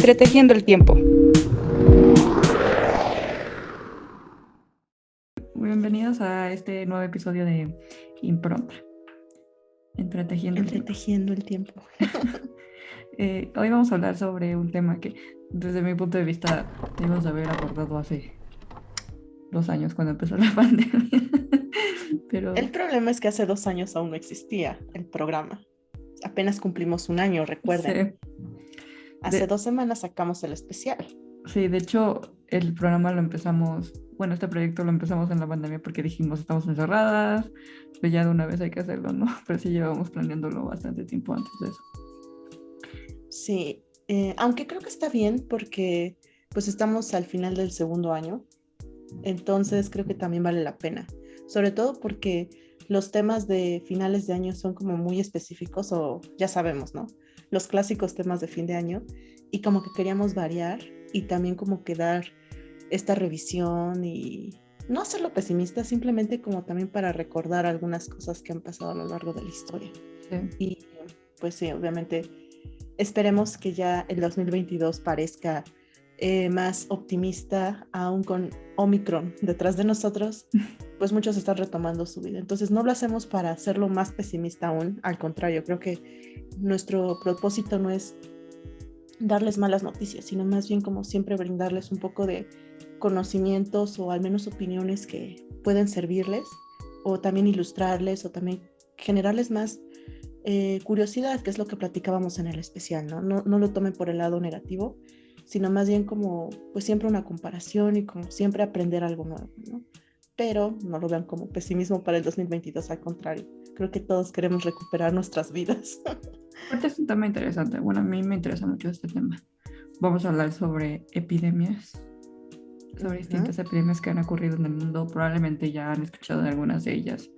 Entretejiendo el tiempo. Bienvenidos a este nuevo episodio de Impronta. Entretejiendo el tiempo. Hoy vamos a hablar sobre un tema que desde mi punto de vista debimos haber abordado hace 2 años cuando empezó la pandemia. Pero el problema es que hace 2 años aún no existía el programa. Apenas cumplimos 1 año, recuerden. Hace 2 semanas sacamos el especial. Sí, de hecho, el programa lo empezamos, este proyecto lo empezamos en la pandemia porque dijimos, estamos encerradas, pues ya de una vez hay que hacerlo, ¿no? Pero sí llevamos planeándolo bastante tiempo antes de eso. Sí, aunque creo que está bien porque pues estamos al final del 2º año, entonces creo que también vale la pena, sobre todo porque los temas de finales de año son como muy específicos o ya sabemos, ¿no? Los clásicos temas de fin de año y como que queríamos variar y también como que dar esta revisión y no hacerlo pesimista, simplemente como también para recordar algunas cosas que han pasado a lo largo de la historia. Sí. Y pues sí, obviamente esperemos que ya el 2022 parezca más optimista, aún con Omicron detrás de nosotros, pues muchos están retomando su vida. Entonces no lo hacemos para hacerlo más pesimista aún, al contrario, creo que nuestro propósito no es darles malas noticias, sino más bien como siempre brindarles un poco de conocimientos o al menos opiniones que pueden servirles o también ilustrarles o también generarles más curiosidad, que es lo que platicábamos en el especial, ¿no? No lo tomen por el lado negativo, sino más bien como pues siempre una comparación y como siempre aprender algo nuevo, ¿no? Pero no lo vean como pesimismo para el 2022, al contrario, creo que todos queremos recuperar nuestras vidas. Aparte es un tema interesante, a mí me interesa mucho este tema. Vamos a hablar sobre epidemias, sobre distintas epidemias que han ocurrido en el mundo, probablemente ya han escuchado de algunas de ellas.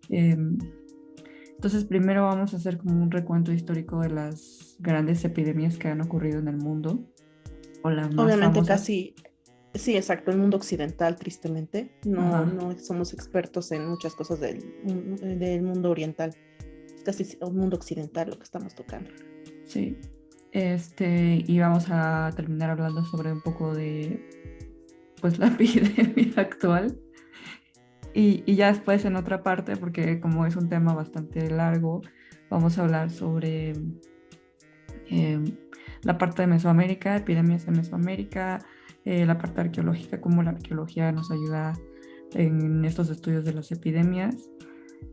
Entonces primero vamos a hacer como un recuento histórico de las grandes epidemias que han ocurrido en el mundo, o las más Obviamente famosas. casi, sí, exacto, el mundo occidental, tristemente, no somos expertos en muchas cosas del mundo oriental, es casi un mundo occidental lo que estamos tocando. Sí, y vamos a terminar hablando sobre un poco de pues la epidemia actual. Y ya después en otra parte, porque como es un tema bastante largo, vamos a hablar sobre la parte de Mesoamérica, epidemias en Mesoamérica, la parte arqueológica, cómo la arqueología nos ayuda en estos estudios de las epidemias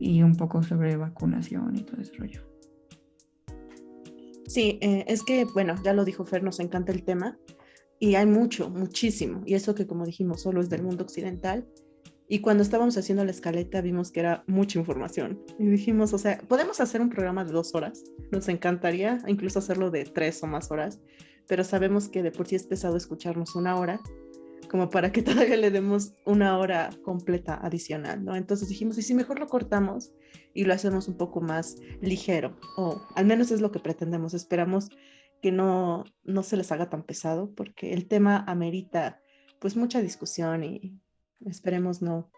y un poco sobre vacunación y todo ese rollo. Sí, es que, bueno, ya lo dijo Fer, nos encanta el tema y hay muchísimo, y eso que como dijimos solo es del mundo occidental. Y cuando estábamos haciendo la escaleta vimos que era mucha información y dijimos, o sea, podemos hacer un programa de 2 horas, nos encantaría incluso hacerlo de 3 o más horas, pero sabemos que de por sí es pesado escucharnos 1 hora, como para que todavía le demos 1 hora completa adicional, ¿no? Entonces dijimos, ¿y si mejor lo cortamos y lo hacemos un poco más ligero? O al menos es lo que pretendemos, esperamos que no se les haga tan pesado, porque el tema amerita pues mucha discusión y esperemos no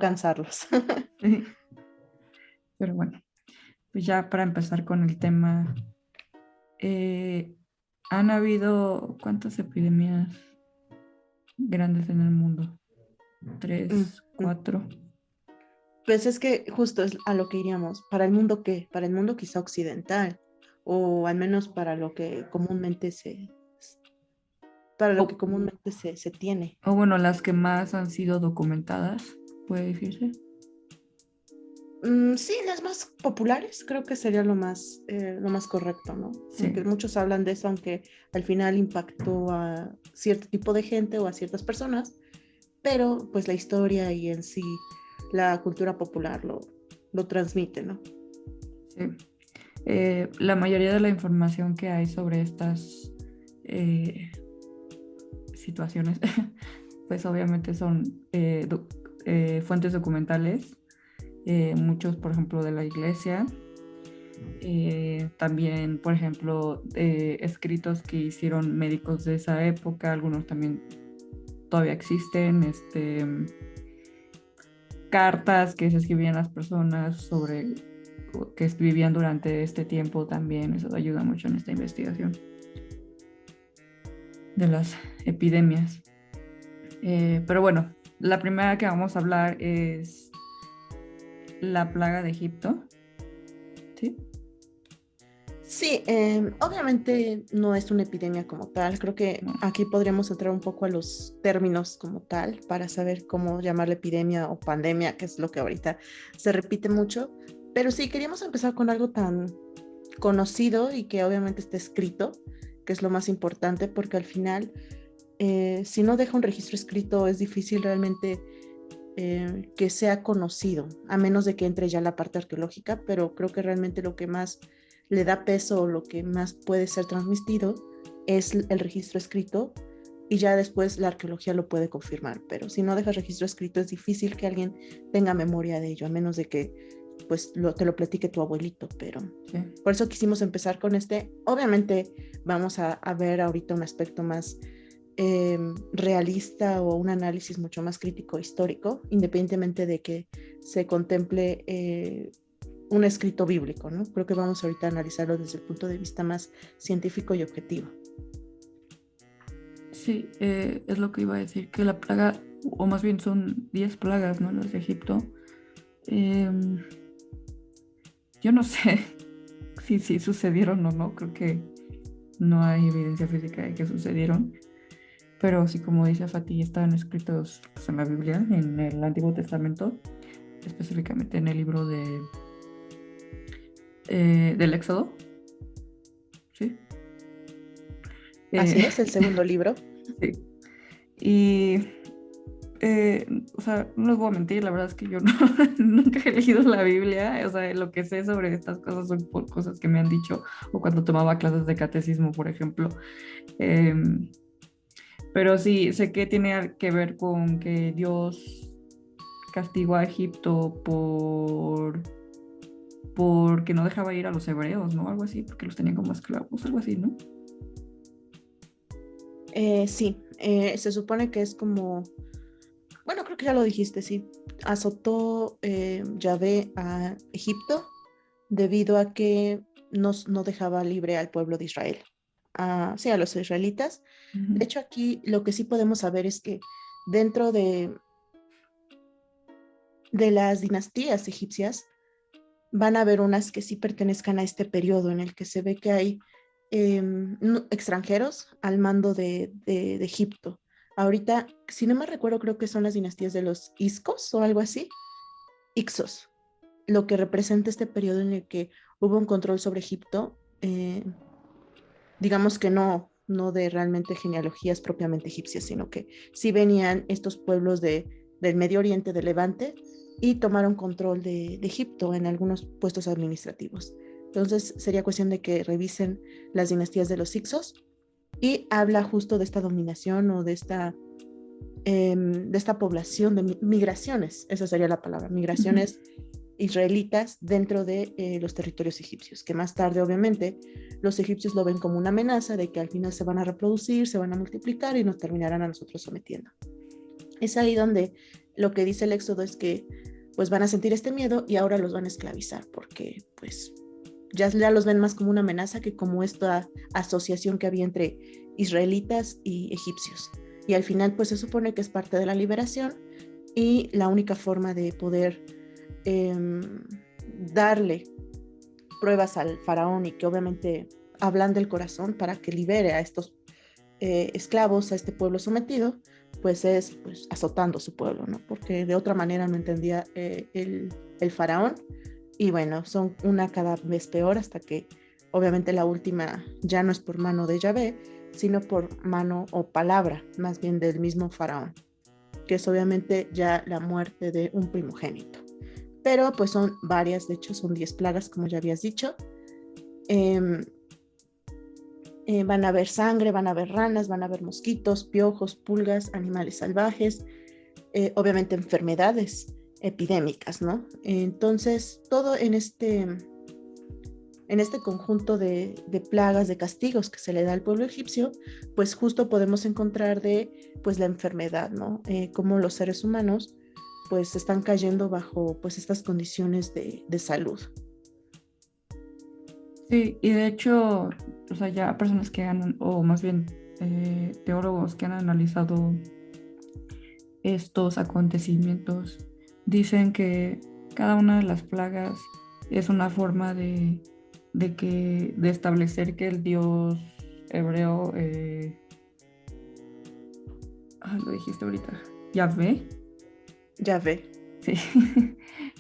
cansarlos. Pero bueno, pues ya para empezar con el tema, han habido ¿cuántas epidemias grandes en el mundo? 3, 4. Pues es que justo es a lo que iríamos. ¿Para el mundo qué? Para el mundo quizá occidental, o al menos para lo que comúnmente se tiene. O bueno, las que más han sido documentadas, puede decirse. Sí, las más populares creo que sería lo más correcto, ¿no? Sí. Aunque muchos hablan de eso, aunque al final impactó a cierto tipo de gente o a ciertas personas, pero pues la historia y en sí la cultura popular lo transmite, ¿no? Sí. La mayoría de la información que hay sobre estas situaciones, pues obviamente son fuentes documentales, muchos, por ejemplo, de la iglesia, también, por ejemplo, escritos que hicieron médicos de esa época, algunos también todavía existen, cartas que se escribían las personas sobre que vivían durante este tiempo también, eso ayuda mucho en esta investigación. de las epidemias. Pero bueno, la primera que vamos a hablar es la plaga de Egipto. ¿Sí? Sí, obviamente no es una epidemia como tal. Creo que No. aquí podríamos entrar un poco a los términos como tal para saber cómo llamarla epidemia o pandemia, que es lo que ahorita se repite mucho. Pero sí, queríamos empezar con algo tan conocido y que obviamente está escrito, que es lo más importante, porque al final, si no deja un registro escrito, es difícil realmente que sea conocido, a menos de que entre ya la parte arqueológica, pero creo que realmente lo que más le da peso o lo que más puede ser transmitido es el registro escrito y ya después la arqueología lo puede confirmar, pero si no dejas registro escrito es difícil que alguien tenga memoria de ello, a menos de que pues te lo platique tu abuelito, pero Sí. por eso quisimos empezar con este. Obviamente vamos a ver ahorita un aspecto más realista o un análisis mucho más crítico histórico, independientemente de que se contemple un escrito bíblico, ¿no? Creo que vamos ahorita a analizarlo desde el punto de vista más científico y objetivo. Sí, es lo que iba a decir, que la plaga, o más bien son 10 plagas, ¿no? Las de Egipto. Eh, yo no sé si sucedieron o no, creo que no hay evidencia física de que sucedieron, pero sí, como dice Fatih, estaban escritos pues, en la Biblia, en el Antiguo Testamento, específicamente en el libro del Éxodo, ¿sí? Así Eh, es, el segundo libro. sí. Y, o sea, no les voy a mentir, la verdad es que yo no, nunca he leído la Biblia, o sea, lo que sé sobre estas cosas son por cosas que me han dicho, o cuando tomaba clases de catecismo, por ejemplo. Eh, pero sí, sé que tiene que ver con que Dios castigó a Egipto porque no dejaba ir a los hebreos, ¿no? Algo así, porque los tenían como esclavos, algo así, ¿no? Sí, se supone que es como, bueno, creo que ya lo dijiste, sí, azotó Yahvé a Egipto debido a que no dejaba libre al pueblo de Israel, sí, a los israelitas. Uh-huh. De hecho, aquí lo que sí podemos saber es que dentro de las dinastías egipcias van a haber unas que sí pertenezcan a este periodo en el que se ve que hay extranjeros al mando de Egipto. Ahorita, si no me recuerdo, creo que son las dinastías de los Iscos o algo así, Ixos, lo que representa este periodo en el que hubo un control sobre Egipto, digamos que no de realmente genealogías propiamente egipcias, sino que sí venían estos pueblos del Medio Oriente, de Levante, y tomaron control de Egipto en algunos puestos administrativos. Entonces sería cuestión de que revisen las dinastías de los Hyksos y habla justo de esta dominación o de esta población de migraciones, esa sería la palabra, Uh-huh. migraciones israelitas dentro de los territorios egipcios, que más tarde obviamente los egipcios lo ven como una amenaza de que al final se van a reproducir, se van a multiplicar y nos terminarán a nosotros sometiendo. Es ahí donde lo que dice el Éxodo es que pues van a sentir este miedo y ahora los van a esclavizar porque pues ya los ven más como una amenaza que como esta asociación que había entre israelitas y egipcios. Y al final pues se supone que es parte de la liberación y la única forma de poder eh, darle pruebas al faraón y que obviamente ablande el corazón para que libere a estos esclavos, a este pueblo sometido, pues es pues, azotando su pueblo, ¿no? Porque de otra manera no entendía el faraón. Y bueno, son una cada vez peor hasta que obviamente la última ya no es por mano de Yahvé, sino por mano o palabra más bien del mismo faraón, que es obviamente ya la muerte de un primogénito. Pero pues son varias, de hecho son 10 plagas, como ya habías dicho. Eh, van a haber sangre, van a haber ranas, van a haber mosquitos, piojos, pulgas, animales salvajes, obviamente enfermedades epidémicas, ¿no? Entonces, todo en este conjunto de plagas, de castigos que se le da al pueblo egipcio, pues justo podemos encontrar de pues la enfermedad, ¿no? Como los seres humanos pues están cayendo bajo pues estas condiciones de salud. Sí, y de hecho, o sea, ya personas que han, o más bien teólogos que han analizado estos acontecimientos dicen que cada una de las plagas es una forma de establecer que el dios hebreo, lo dijiste ahorita, Yahvé, Ya ve. sí,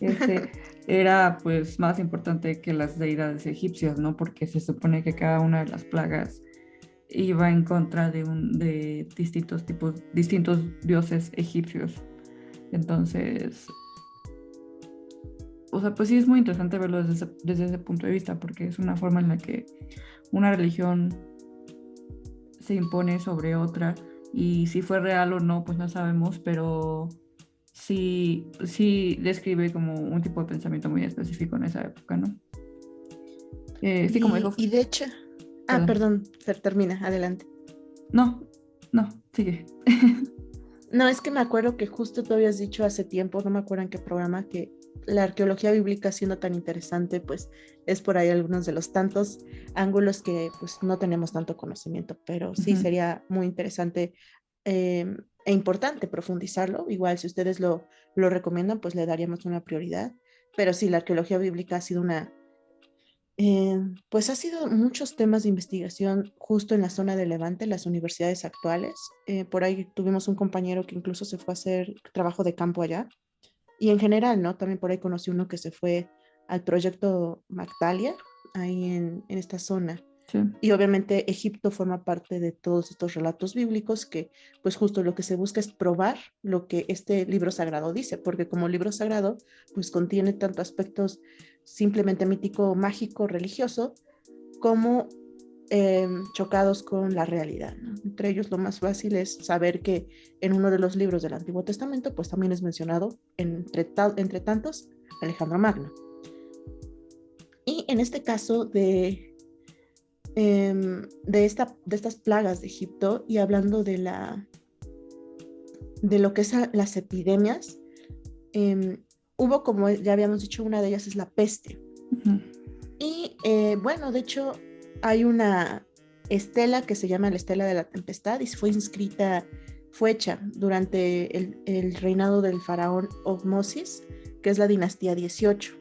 este, era pues más importante que las deidades egipcias, ¿no? Porque se supone que cada una de las plagas iba en contra de distintos dioses egipcios. Entonces, o sea, pues sí es muy interesante verlo desde ese punto de vista, porque es una forma en la que una religión se impone sobre otra, y si fue real o no, pues no sabemos, pero sí describe como un tipo de pensamiento muy específico en esa época, ¿no? Sí, como dijo, Y de hecho, perdón. perdón, Fer, termina, adelante. No, no, sigue. No, es que me acuerdo que justo tú habías dicho hace tiempo, no me acuerdo en qué programa, que la arqueología bíblica siendo tan interesante, pues es por ahí algunos de los tantos ángulos que pues no tenemos tanto conocimiento, pero sí Ujú. sería muy interesante e importante profundizarlo. Igual si ustedes lo recomiendan, pues le daríamos una prioridad. Pero sí, la arqueología bíblica ha sido pues ha sido muchos temas de investigación justo en la zona de Levante, las universidades actuales. Por ahí tuvimos un compañero que incluso se fue a hacer trabajo de campo allá. Y en general, ¿no? También por ahí conocí uno que se fue al proyecto Magdalia, ahí en esta zona. Sí, Y obviamente Egipto forma parte de todos estos relatos bíblicos que pues justo lo que se busca es probar lo que este libro sagrado dice, porque como libro sagrado pues contiene tanto aspectos simplemente mítico, mágico, religioso, como chocados con la realidad, ¿no? Entre ellos lo más fácil es saber que en uno de los libros del Antiguo Testamento pues también es mencionado entre tantos Alejandro Magno. Y en este caso de estas plagas de Egipto y hablando de lo que es las epidemias, hubo, como ya habíamos dicho, una de ellas es la peste. ujú, Y bueno, de hecho, hay una estela que se llama la Estela de la Tempestad y fue hecha durante el reinado del faraón Otmosis, que es la dinastía 18.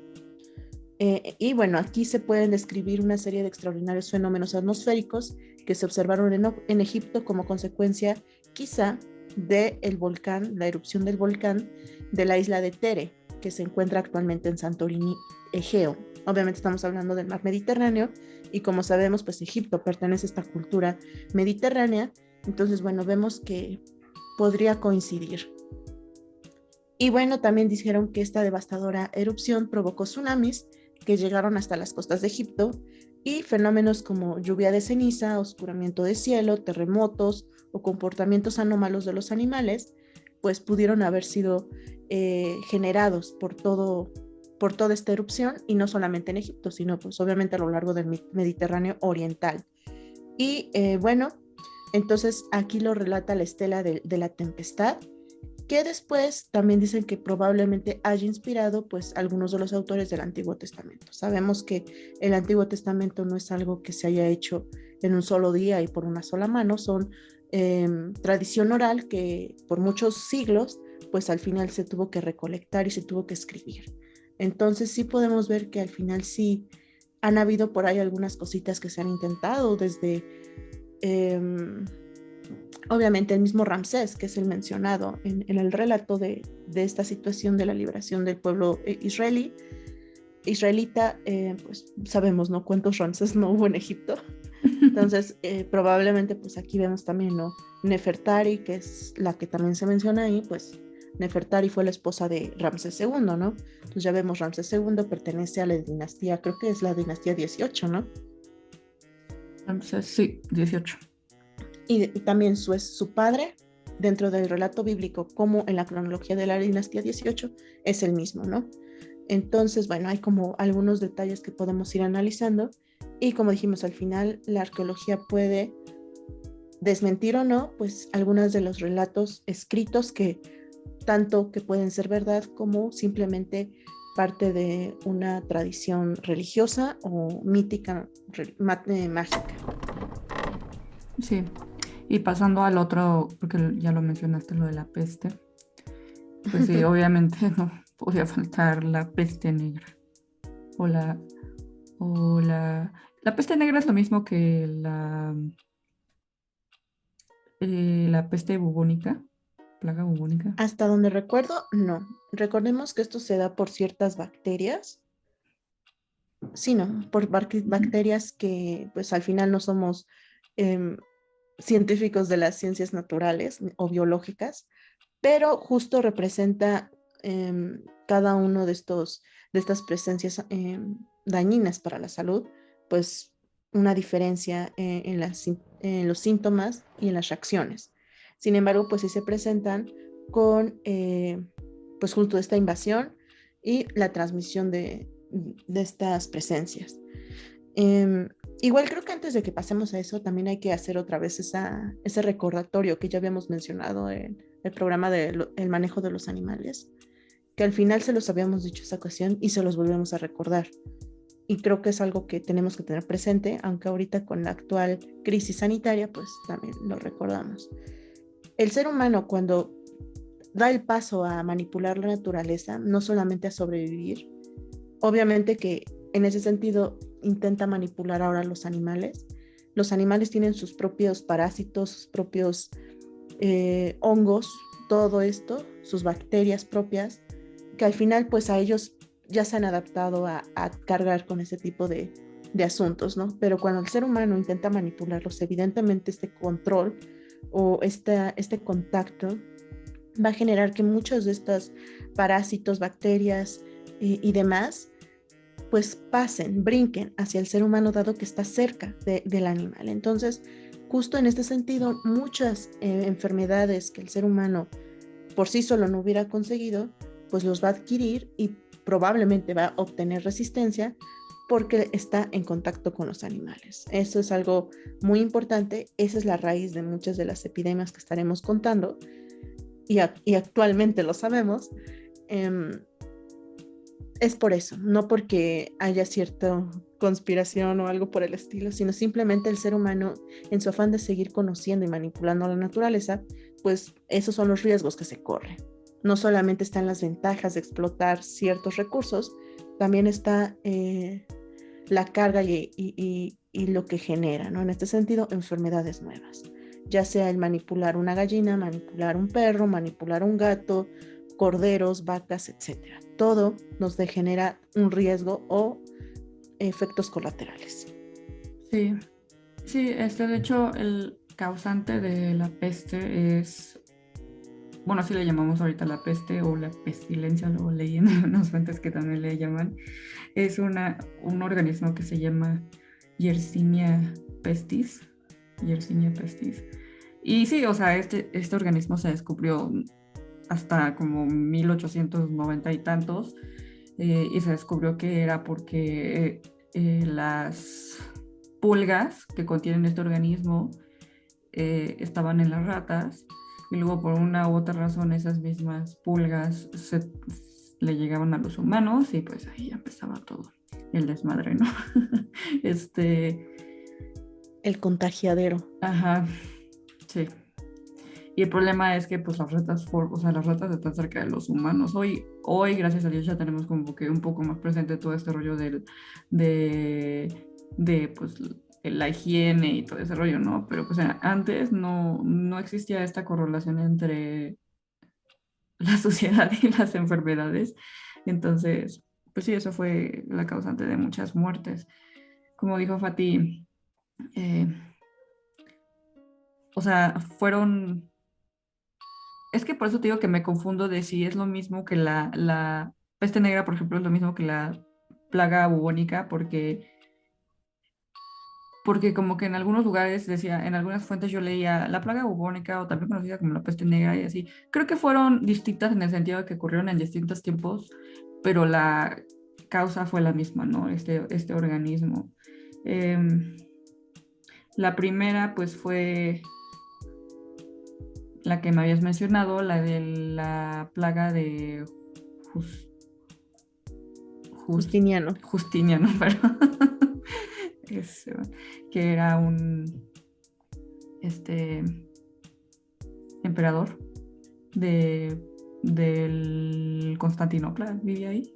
Y bueno, aquí se pueden describir una serie de extraordinarios fenómenos atmosféricos que se observaron en Egipto como consecuencia quizá del volcán, la erupción del volcán de la isla de Tere, que se encuentra actualmente en Santorini, Egeo. Obviamente estamos hablando del mar Mediterráneo y como sabemos, pues Egipto pertenece a esta cultura mediterránea. Entonces, bueno, vemos que podría coincidir. Y bueno, también dijeron que esta devastadora erupción provocó tsunamis que llegaron hasta las costas de Egipto y fenómenos como lluvia de ceniza, oscuramiento de cielo, terremotos o comportamientos anómalos de los animales, pues pudieron haber sido generados por toda esta erupción y no solamente en Egipto, sino pues obviamente a lo largo del Mediterráneo oriental. Y bueno, entonces aquí lo relata la estela de la tempestad, que después también dicen que probablemente haya inspirado pues algunos de los autores del Antiguo Testamento. Sabemos que el Antiguo Testamento no es algo que se haya hecho en un solo día y por una sola mano, son tradición oral que por muchos siglos pues al final se tuvo que recolectar y se tuvo que escribir. Entonces sí podemos ver que al final sí han habido por ahí algunas cositas que se han intentado desde... obviamente el mismo Ramsés, que es el mencionado en el relato de esta situación de la liberación del pueblo israelita, pues sabemos, ¿no? Cuántos Ramsés no hubo en Egipto. Entonces, probablemente, pues aquí vemos también, ¿no? Nefertari, que es la que también se menciona ahí, pues Nefertari fue la esposa de Ramsés II, ¿no? Entonces ya vemos, Ramsés II pertenece a la dinastía, creo que es la dinastía 18, ¿no? Entonces, sí, 18. Y también su padre, dentro del relato bíblico, como en la cronología de la dinastía 18, es el mismo, ¿no? Entonces, bueno, hay como algunos detalles que podemos ir analizando y como dijimos al final, la arqueología puede desmentir o no, pues algunos de los relatos escritos que tanto que pueden ser verdad como simplemente parte de una tradición religiosa o mítica, mágica. Sí. Y pasando al otro, porque ya lo mencionaste, lo de la peste, pues sí, obviamente no podía faltar la peste negra. O la, la peste negra es lo mismo que la peste bubónica, plaga bubónica. Hasta donde recuerdo, no. Recordemos que esto se da por ciertas bacterias. Sí, no, por bacterias que pues al final no somos em, científicos de las ciencias naturales o biológicas, pero justo representa cada uno de de estas presencias dañinas para la salud, pues una diferencia en los síntomas y en las reacciones. Sin embargo, pues sí se presentan con pues justo esta invasión y la transmisión de estas presencias. Eh, Igual creo que antes de que pasemos a eso, también hay que hacer otra vez ese recordatorio que ya habíamos mencionado en el programa del manejo de los animales, que al final se los habíamos dicho esa ocasión y se los volvemos a recordar. Y creo que es algo que tenemos que tener presente, aunque ahorita con la actual crisis sanitaria, pues también lo recordamos. El ser humano cuando da el paso a manipular la naturaleza, no solamente a sobrevivir, obviamente que en ese sentido intenta manipular ahora a los animales. Los animales tienen sus propios parásitos, sus propios hongos, todo esto, sus bacterias propias, que al final pues a ellos ya se han adaptado a cargar con ese tipo de asuntos, ¿no? Pero cuando el ser humano intenta manipularlos, evidentemente este control o este contacto va a generar que muchos de estos parásitos, bacterias y demás pues pasen, brinquen hacia el ser humano dado que está cerca del animal. Entonces, justo en este sentido, muchas enfermedades que el ser humano por sí solo no hubiera conseguido, pues los va a adquirir y probablemente va a obtener resistencia porque está en contacto con los animales. Eso es algo muy importante, esa es la raíz de muchas de las epidemias que estaremos contando y actualmente lo sabemos. Eh, es por eso, no porque haya cierta conspiración o algo por el estilo, sino simplemente el ser humano, en su afán de seguir conociendo y manipulando la naturaleza, pues esos son los riesgos que se corren. No solamente están las ventajas de explotar ciertos recursos, también está la carga y lo que genera, ¿no? En este sentido, enfermedades nuevas, ya sea el manipular una gallina, manipular un perro, manipular un gato, corderos, vacas, etcétera. Todo nos genera un riesgo o efectos colaterales. Sí, sí, de hecho, el causante de la peste es, bueno, así le llamamos ahorita la peste o la pestilencia, luego leí en unas fuentes que también le llaman, es un organismo que se llama Yersinia pestis, Yersinia pestis. Y sí, o sea, este organismo se descubrió hasta como 1890 y tantos, y se descubrió que era porque las pulgas que contienen este organismo estaban en las ratas y luego por una u otra razón esas mismas pulgas le llegaban a los humanos y pues ahí ya empezaba todo el desmadre, ¿no? este, El contagiadero. ajá, sí. Y el problema es que pues las ratas, o sea, las ratas están cerca de los humanos. Hoy, gracias a Dios, ya tenemos como que un poco más presente todo este rollo de pues la higiene y todo ese rollo, ¿no? Pero pues antes no existía esta correlación entre la suciedad y las enfermedades. Entonces, pues sí, eso fue la causante de muchas muertes. Como dijo Fati, eh, o sea, fueron. Es que por eso te digo que me confundo de si es lo mismo que la peste negra, por ejemplo, es lo mismo que la plaga bubónica, porque como que en algunos lugares decía, en algunas fuentes yo leía la plaga bubónica o también conocida como la peste negra y así. Creo que fueron distintas en el sentido de que ocurrieron en distintos tiempos, pero la causa fue la misma, ¿no? Este organismo. Em, la primera pues fue la que me habías mencionado, la de la plaga de Jus- Justiniano. Justiniano, pero es, que era este emperador del Constantinopla, vivía ahí.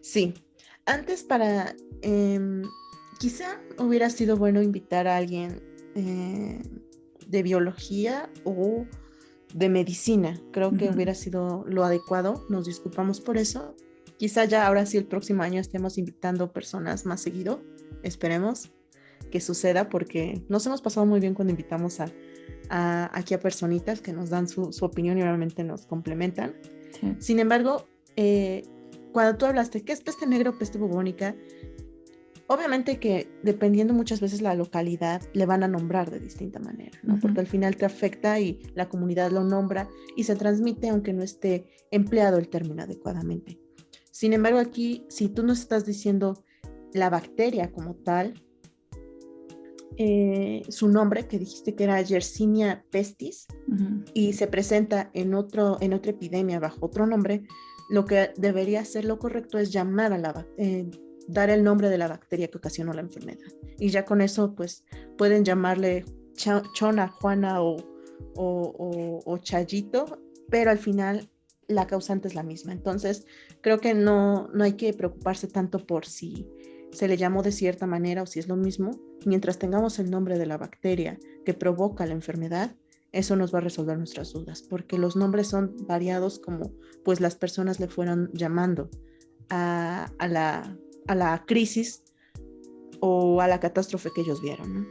Sí, antes quizá hubiera sido bueno invitar a alguien de biología o de medicina. Creo que hubiera sido lo adecuado. Nos disculpamos por eso. Quizá ya ahora sí el próximo año estemos invitando personas más seguido. Esperemos que suceda porque nos hemos pasado muy bien cuando invitamos aquí a personitas que nos dan su opinión y obviamente nos complementan. Sí. Sin embargo, cuando tú hablaste, ¿qué es peste negra o peste bubónica? Obviamente que dependiendo muchas veces la localidad, le van a nombrar de distinta manera, ¿no? Porque al final te afecta y la comunidad lo nombra y se transmite aunque no esté empleado el término adecuadamente. Sin embargo, aquí, si tú nos estás diciendo la bacteria como tal, su nombre, que dijiste que era Yersinia pestis, y se presenta en otra epidemia bajo otro nombre, lo que debería ser lo correcto es llamar a dar el nombre de la bacteria que ocasionó la enfermedad. Y ya con eso, pues, pueden llamarle Chona, Juana o Chayito, pero al final la causante es la misma. Entonces, creo que no hay que preocuparse tanto por si se le llamó de cierta manera o si es lo mismo. Mientras tengamos el nombre de la bacteria que provoca la enfermedad, eso nos va a resolver nuestras dudas, porque los nombres son variados como pues las personas le fueron llamando a la crisis o a la catástrofe que ellos vieron, ¿no?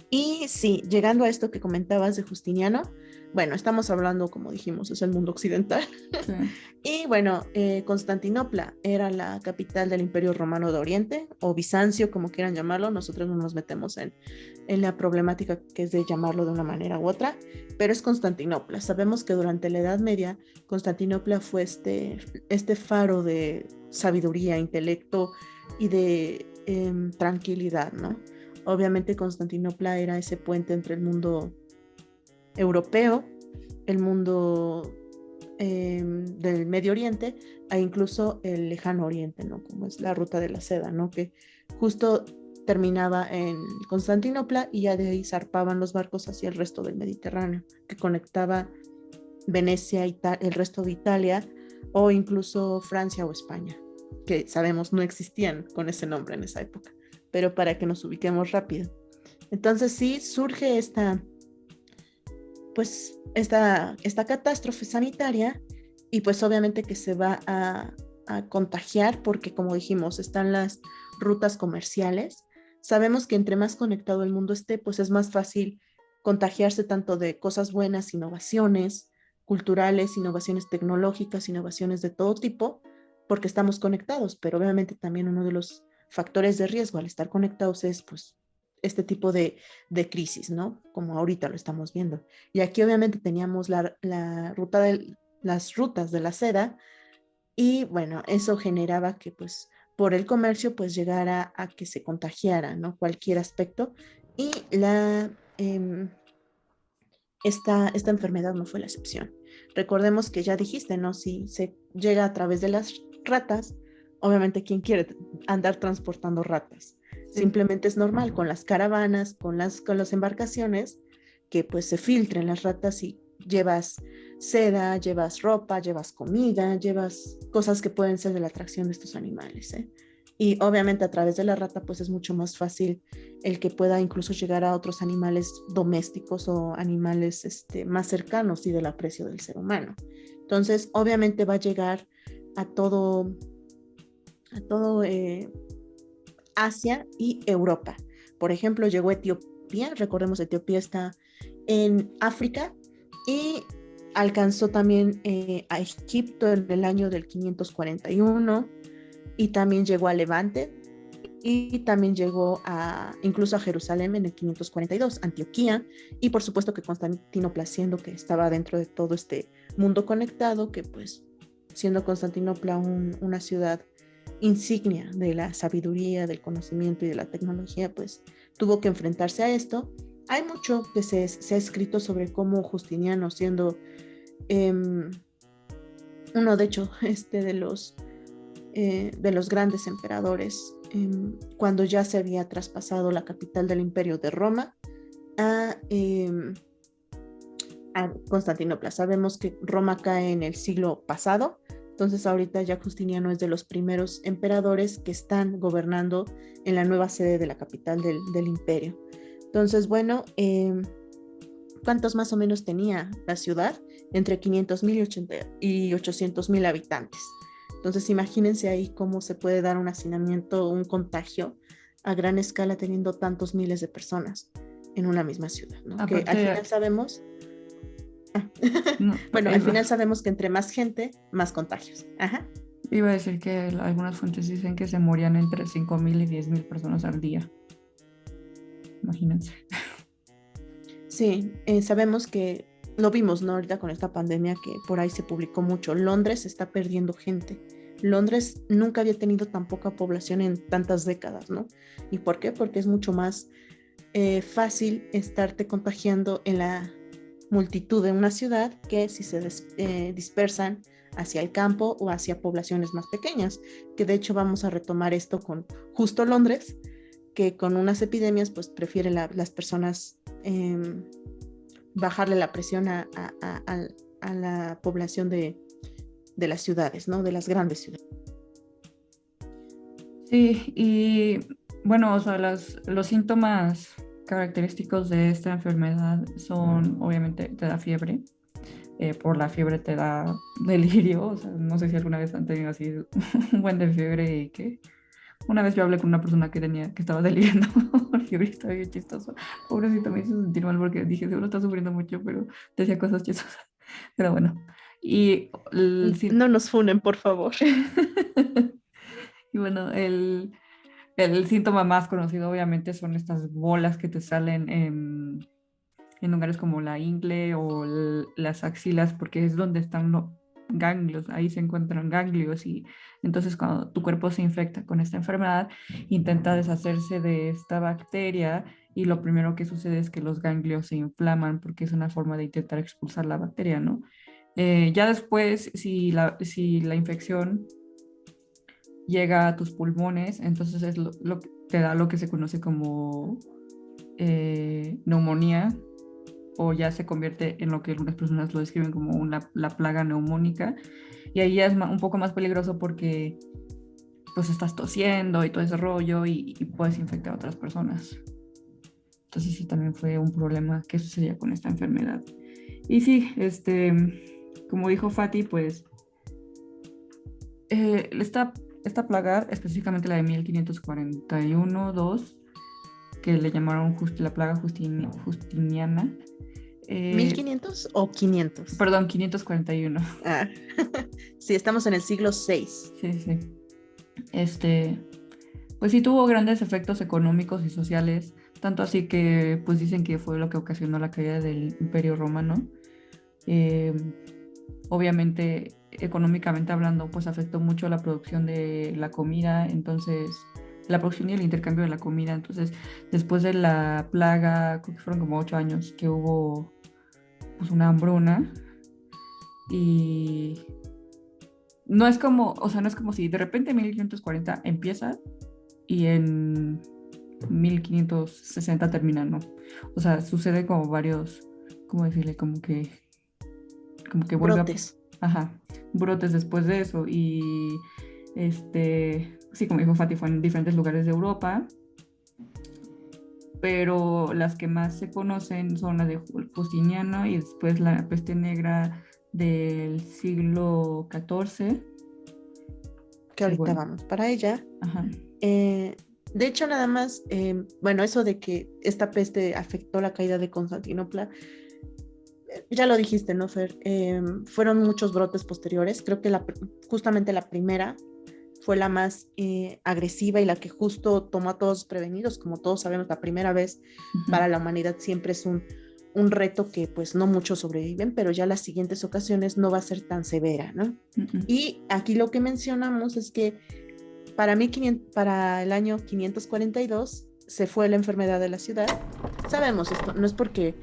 Y sí, llegando a esto que comentabas de Justiniano, bueno, estamos hablando, como dijimos, es el mundo occidental. Sí. Y bueno, Constantinopla era la capital del Imperio Romano de Oriente, o Bizancio, como quieran llamarlo. Nosotros no nos metemos en la problemática que es de llamarlo de una manera u otra, pero es Constantinopla. Sabemos que durante la Edad Media, Constantinopla fue este faro de sabiduría, intelecto y de tranquilidad, ¿no? Obviamente Constantinopla era ese puente entre el mundo europeo, el mundo del Medio Oriente e incluso el Lejano Oriente, ¿no? Como es la ruta de la seda, ¿no? Que justo terminaba en Constantinopla y ya de ahí zarpaban los barcos hacia el resto del Mediterráneo, que conectaba Venecia, el resto de Italia o incluso Francia o España, que sabemos no existían con ese nombre en esa época, pero para que nos ubiquemos rápido. Entonces sí surge esta catástrofe sanitaria y pues obviamente que se va a contagiar porque, como dijimos, están las rutas comerciales. Sabemos que entre más conectado el mundo esté, pues es más fácil contagiarse tanto de cosas buenas, innovaciones culturales, innovaciones tecnológicas, innovaciones de todo tipo, porque estamos conectados, pero obviamente también uno de los factores de riesgo al estar conectados es pues este tipo de crisis, ¿no? Como ahorita lo estamos viendo. Y aquí obviamente teníamos las rutas de la seda y bueno, eso generaba que pues por el comercio pues llegara a que se contagiara, ¿no? Cualquier aspecto. Y esta enfermedad no fue la excepción. Recordemos que ya dijiste, ¿no? Si se llega a través de las ratas, obviamente, ¿quién quiere andar transportando ratas? Sí. Simplemente es normal con las caravanas, con las embarcaciones, que pues se filtren las ratas y llevas seda, llevas ropa, llevas comida, llevas cosas que pueden ser de la atracción de estos animales, ¿eh? Y obviamente a través de la rata pues es mucho más fácil el que pueda incluso llegar a otros animales domésticos o animales más cercanos y del aprecio del ser humano. Entonces obviamente va a llegar a todo Asia y Europa. Por ejemplo, llegó a Etiopía, recordemos Etiopía está en África y alcanzó también a Egipto en el año del 541 y también llegó a Levante y también llegó incluso a Jerusalén en el 542, Antioquía y por supuesto que Constantinopla, siendo que estaba dentro de todo este mundo conectado, que pues siendo Constantinopla una ciudad insignia de la sabiduría, del conocimiento y de la tecnología, pues tuvo que enfrentarse a esto. Hay mucho que se ha escrito sobre cómo Justiniano, siendo uno de hecho de los grandes emperadores cuando ya se había traspasado la capital del Imperio de Roma a, a Constantinopla. Sabemos que Roma cae en el siglo pasado, entonces ahorita ya Justiniano es de los primeros emperadores que están gobernando en la nueva sede de la capital del imperio. Entonces, bueno, ¿cuántos más o menos tenía la ciudad? Entre 500,000 y 800,000 habitantes. Entonces, imagínense ahí cómo se puede dar un hacinamiento, un contagio a gran escala teniendo tantos miles de personas en una misma ciudad, ¿no? Que al final sabemos, no, bueno, al final sabemos que entre más gente, más contagios. Ajá. Iba a decir que algunas fuentes dicen que se morían entre 5,000 y 10,000 personas al día. Imagínense. Sí, sabemos que lo vimos, ¿no? Ahorita con esta pandemia que por ahí se publicó mucho. Londres está perdiendo gente. Londres nunca había tenido tan poca población en tantas décadas, ¿no? ¿Y por qué? Porque es mucho más fácil estarte contagiando en la multitud de una ciudad que si se dispersan hacia el campo o hacia poblaciones más pequeñas, que de hecho vamos a retomar esto con justo Londres, que con unas epidemias pues prefiere las personas bajarle la presión a la población de las ciudades, ¿no? De las grandes ciudades. Sí, y bueno, o sea, los síntomas característicos de esta enfermedad son, obviamente, te da fiebre. Por la fiebre te da delirio, o sea, no sé si alguna vez han tenido así un buen de fiebre y que una vez yo hablé con una persona que estaba delirando por fiebre, estaba bien chistoso. Pobrecito, me hizo sentir mal porque dije, seguro está sufriendo mucho, pero decía cosas chistosas. Pero bueno, y no nos funen, por favor. y bueno, el síntoma más conocido obviamente son estas bolas que te salen en lugares como la ingle o las axilas, porque es donde están los ganglios, ahí se encuentran ganglios y entonces cuando tu cuerpo se infecta con esta enfermedad, intenta deshacerse de esta bacteria y lo primero que sucede es que los ganglios se inflaman porque es una forma de intentar expulsar la bacteria, ¿no? Ya después, si la infección llega a tus pulmones, entonces es lo que te da lo que se conoce como neumonía, o ya se convierte en lo que algunas personas lo describen como la plaga neumónica, y ahí ya es un poco más peligroso porque pues estás tosiendo y todo ese rollo y puedes infectar a otras personas. Entonces sí, también fue un problema que sucedía con esta enfermedad. Y sí, como dijo Fati, pues esta plaga, específicamente la de 1541-2, que le llamaron la plaga justiniana. ¿1500 o 500? Perdón, 541. Ah, sí, estamos en el siglo VI. Sí, sí. Pues sí tuvo grandes efectos económicos y sociales, tanto así que pues dicen que fue lo que ocasionó la caída del Imperio Romano. Obviamente, económicamente hablando, pues afectó mucho la producción de la comida, entonces la producción y el intercambio de la comida. Entonces, después de la plaga, creo que fueron como 8 años que hubo pues una hambruna, y no es como, o sea, no es como si de repente en 1540 empieza y en 1560 termina, ¿no? O sea, sucede como varios, ¿cómo decirle? Como que vuelve brotes. Brotes después de eso. Y sí, como dijo Fati, fue en diferentes lugares de Europa, pero las que más se conocen son las de Justiniano y después la peste negra del siglo XIV. Que ahorita bueno, vamos para ella. De hecho, nada más, bueno, eso de que esta peste afectó la caída de Constantinopla, ya lo dijiste, ¿no, Fer? Fueron muchos brotes posteriores. Creo que justamente la primera fue la más agresiva y la que justo tomó a todos prevenidos. Como todos sabemos, la primera vez para la humanidad siempre es un reto que pues no muchos sobreviven, pero ya las siguientes ocasiones no va a ser tan severa, ¿no? Y aquí lo que mencionamos es que para el año 542 se fue la enfermedad de la ciudad. Sabemos esto, no es porque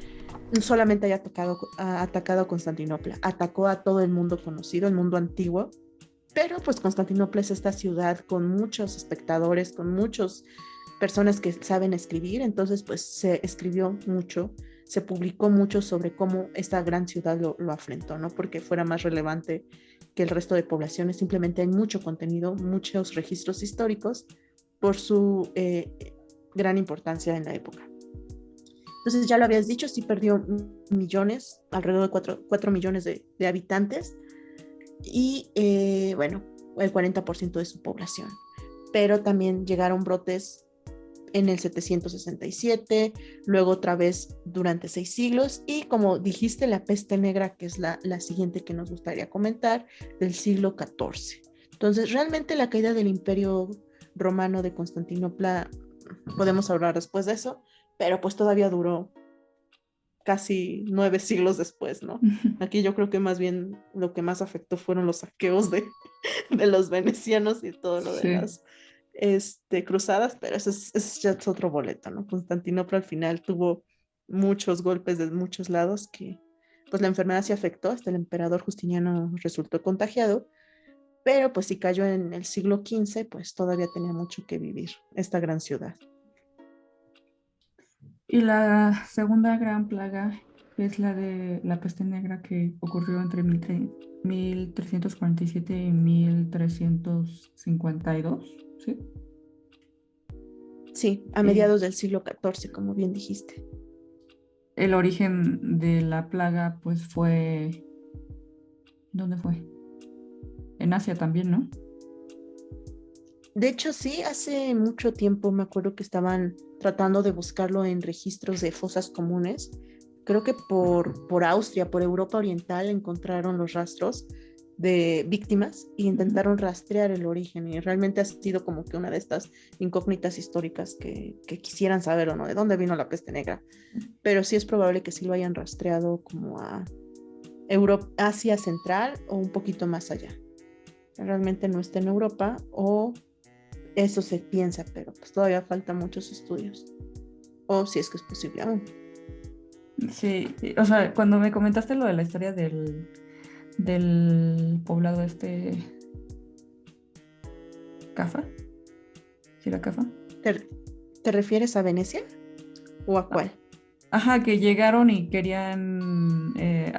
solamente haya atacado a Constantinopla, atacó a todo el mundo conocido, el mundo antiguo, Pero pues Constantinopla es esta ciudad con muchos espectadores, con muchas personas que saben escribir, entonces pues se escribió mucho, se publicó mucho sobre cómo esta gran ciudad lo afrontó, no porque fuera más relevante que el resto de poblaciones, simplemente hay mucho contenido, muchos registros históricos por su gran importancia en la época. Entonces ya lo habías dicho, sí perdió millones, alrededor de 4 millones de habitantes y bueno, el 40% de su población. Pero también llegaron brotes en el 767, luego otra vez durante 6 siglos y como dijiste, la peste negra, que es la siguiente que nos gustaría comentar, del siglo XIV. Entonces, realmente la caída del Imperio Romano de Constantinopla, podemos hablar después de eso, pero pues todavía duró casi 9 siglos después, ¿no? Aquí yo creo que más bien lo que más afectó fueron los saqueos de los venecianos y todo lo de Sí. las cruzadas, pero eso ya es otro boleto, ¿no? Constantinopla al final tuvo muchos golpes de muchos lados que pues la enfermedad se afectó, hasta el emperador Justiniano resultó contagiado, pero pues si cayó en el siglo XV, pues todavía tenía mucho que vivir esta gran ciudad. Y la segunda gran plaga es la de la peste negra que ocurrió entre 1347 y 1352, ¿sí? Sí, a Y mediados del siglo XIV, como bien dijiste. el origen de la plaga, pues fue, ¿dónde fue? En Asia también, ¿no? De hecho, sí, hace mucho tiempo me acuerdo que estaban tratando de buscarlo en registros de fosas comunes. Creo que por Austria, por Europa Oriental, encontraron los rastros de víctimas y Ujú. intentaron rastrear el origen. Y realmente ha sido como que una de estas incógnitas históricas que quisieran saber o no, de dónde vino la peste negra. Pero sí es probable que sí lo hayan rastreado como a Europa, Asia Central o un poquito más allá. Realmente no está en Europa o eso se piensa, pero pues todavía faltan muchos estudios. O si es que es posible aún. Sí, o sea, cuando me comentaste lo de la historia del poblado Cafa, ¿sí era Cafa? ¿Te, te refieres a Venecia o a Ah, cuál? ajá, que llegaron y querían ¿Te